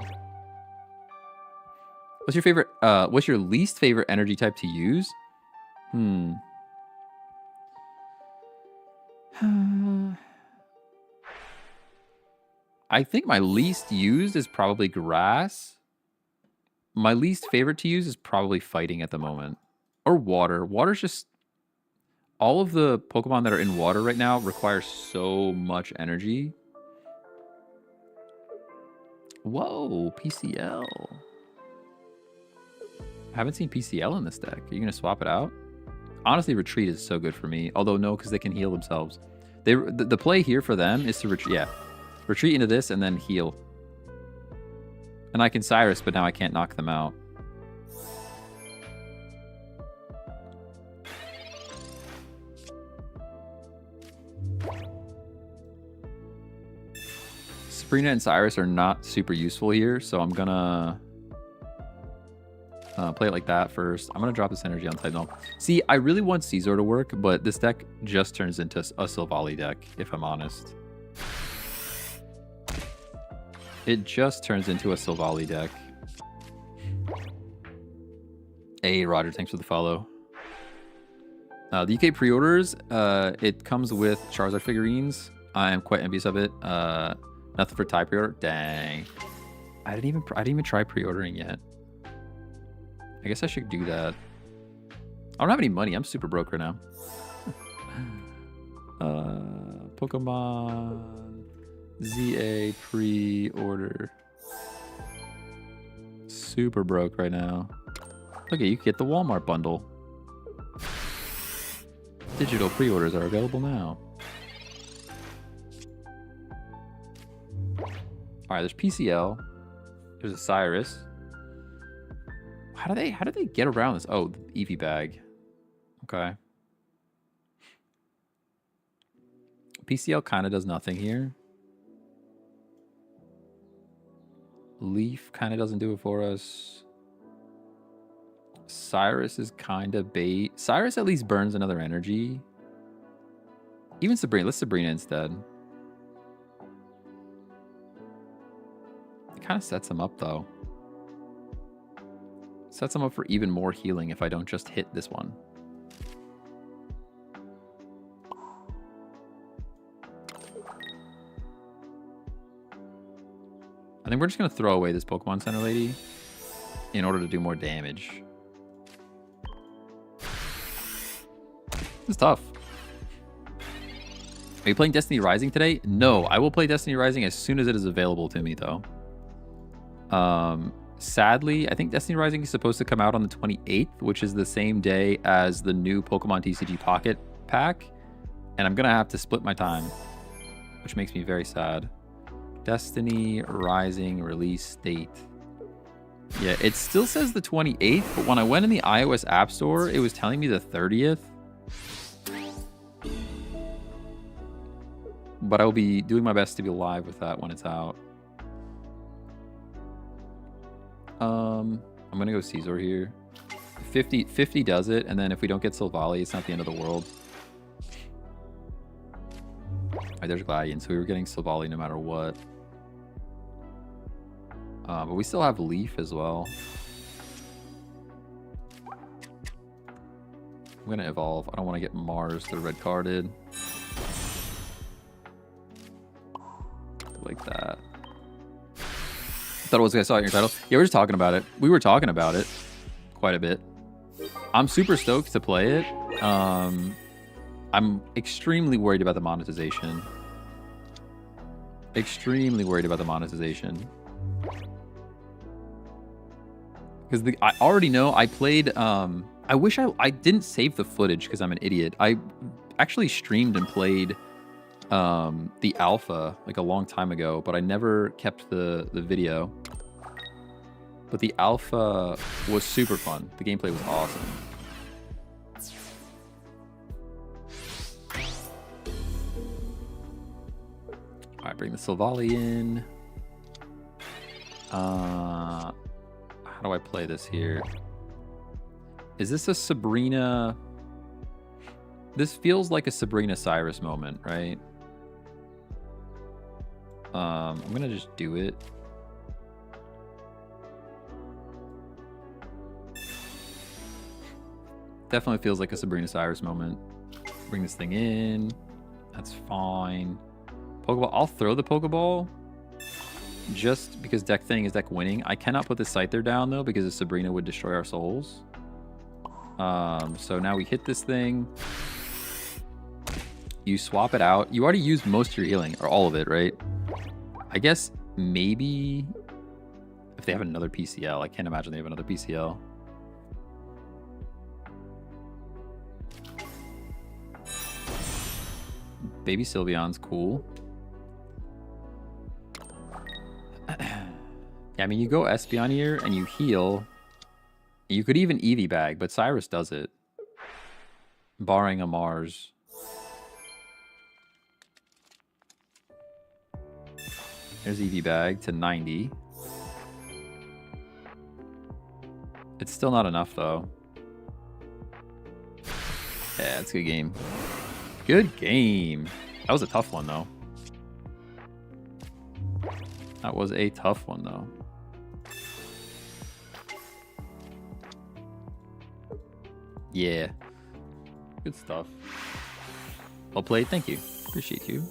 What's your favorite? What's your least favorite energy type to use? I think my least used is probably grass. My least favorite to use is probably fighting at the moment. Or water. Water's just... All of the Pokemon that are in water right now require so much energy. Whoa, PCL. I haven't seen PCL in this deck. Are you going to swap it out? Honestly, Retreat is so good for me. Although, no, because they can heal themselves. The play here for them is to retreat into this and then heal. And I can Cyrus, but now I can't knock them out. Sabrina and Cyrus are not super useful here, so I'm gonna play it like that first. I'm gonna drop this energy on Titanol. See, I really want Caesar to work, but this deck just turns into a Silvally deck, if I'm honest. It just turns into a Silvally deck. Hey, Roger, thanks for the follow. The UK pre-orders, it comes with Charizard figurines. I am quite envious of it. Nothing for Thai pre-order. Dang. I didn't even try pre-ordering yet. I guess I should do that. I don't have any money. I'm super broke right now. Pokemon ZA pre-order. Super broke right now. Okay, you can get the Walmart bundle. Digital pre-orders are available now. All right, there's PCL. There's a Cyrus. How do they get around this? Oh, the Eevee bag. Okay. PCL kind of does nothing here. Leaf kind of doesn't do it for us. Cyrus is kind of bait. Cyrus at least burns another energy. Even Sabrina. Let's Sabrina instead. It kind of sets him up, though. Sets him up for even more healing if I don't just hit this one. I think we're just going to throw away this Pokemon Center lady in order to do more damage. It's tough. Are you playing Destiny Rising today? No, I will play Destiny Rising as soon as it is available to me, though. Sadly, I think Destiny Rising is supposed to come out on the 28th, which is the same day as the new Pokemon TCG Pocket Pack. And I'm going to have to split my time, which makes me very sad. Destiny Rising release date. Yeah, it still says the 28th, but when I went in the iOS App Store, it was telling me the 30th. But I will be doing my best to be live with that when it's out. I'm going to go Caesar here. 50 does it, and then if we don't get Silvally, it's not the end of the world. Alright, there's Gladian, so we were getting Silvally no matter what. But we still have Leaf as well. I'm going to evolve. I don't want to get Mars the red carded. Like that. Thought it was I saw it in your title. Yeah, we're just talking about it. We were talking about it quite a bit. I'm super stoked to play it. I'm extremely worried about the monetization. Extremely worried about the monetization. Because I already know I played. I wish I didn't save the footage because I'm an idiot. I actually streamed and played the alpha like a long time ago, but I never kept the video. But the alpha was super fun. The gameplay was awesome. All right, bring the Silvally in. How do I play this here? Is this a Sabrina? This feels like a Sabrina Cyrus moment, right? I'm gonna just do it. Definitely feels like a Sabrina Cyrus moment. Bring this thing in. That's fine. Pokeball. I'll throw the Pokeball just because deck thing is deck winning. I cannot put the Scyther down though because the Sabrina would destroy our souls. So now we hit this thing. You swap it out. You already used most of your healing, or all of it, right? I guess maybe if they have another PCL. I can't imagine they have another PCL. Baby Sylveon's cool. Yeah, I mean, you go Espeon here and you heal. You could even Eevee bag, but Cyrus does it. Barring a Mars. There's Eevee bag to 90. It's still not enough, though. Yeah, it's a good game. Good game. That was a tough one, though. That was a tough one, though. Yeah. Good stuff. Well played. Thank you. Appreciate you.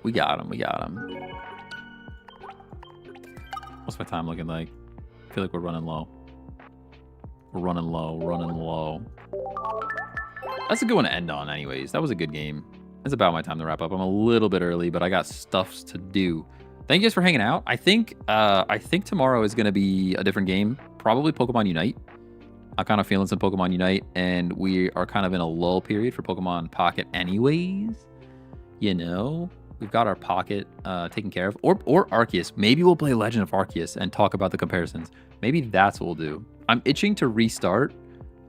We got him. We got him. What's my time looking like? I feel like we're running low. We're running low. Running low. That's a good one to end on anyways. That was a good game. It's about my time to wrap up. I'm a little bit early, but I got stuffs to do. Thank you guys for hanging out. I think tomorrow is going to be a different game. Probably Pokemon Unite. I'm kind of feeling some Pokemon Unite, and we are kind of in a lull period for Pokemon Pocket anyways. You know, we've got our Pocket taken care of. Or Arceus. Maybe we'll play Legend of Arceus and talk about the comparisons. Maybe that's what we'll do. I'm itching to restart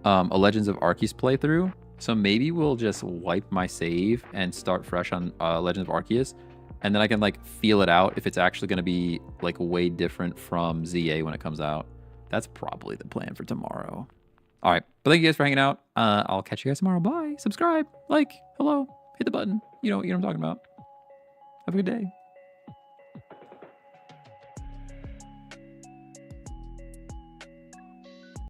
a Legends of Arceus playthrough. So maybe we'll just wipe my save and start fresh on Legend of Arceus. And then I can like feel it out if it's actually going to be like way different from ZA when it comes out. That's probably the plan for tomorrow. All right. But thank you guys for hanging out. I'll catch you guys tomorrow. Bye. Subscribe. Like. Hello. Hit the button. You know what I'm talking about. Have a good day.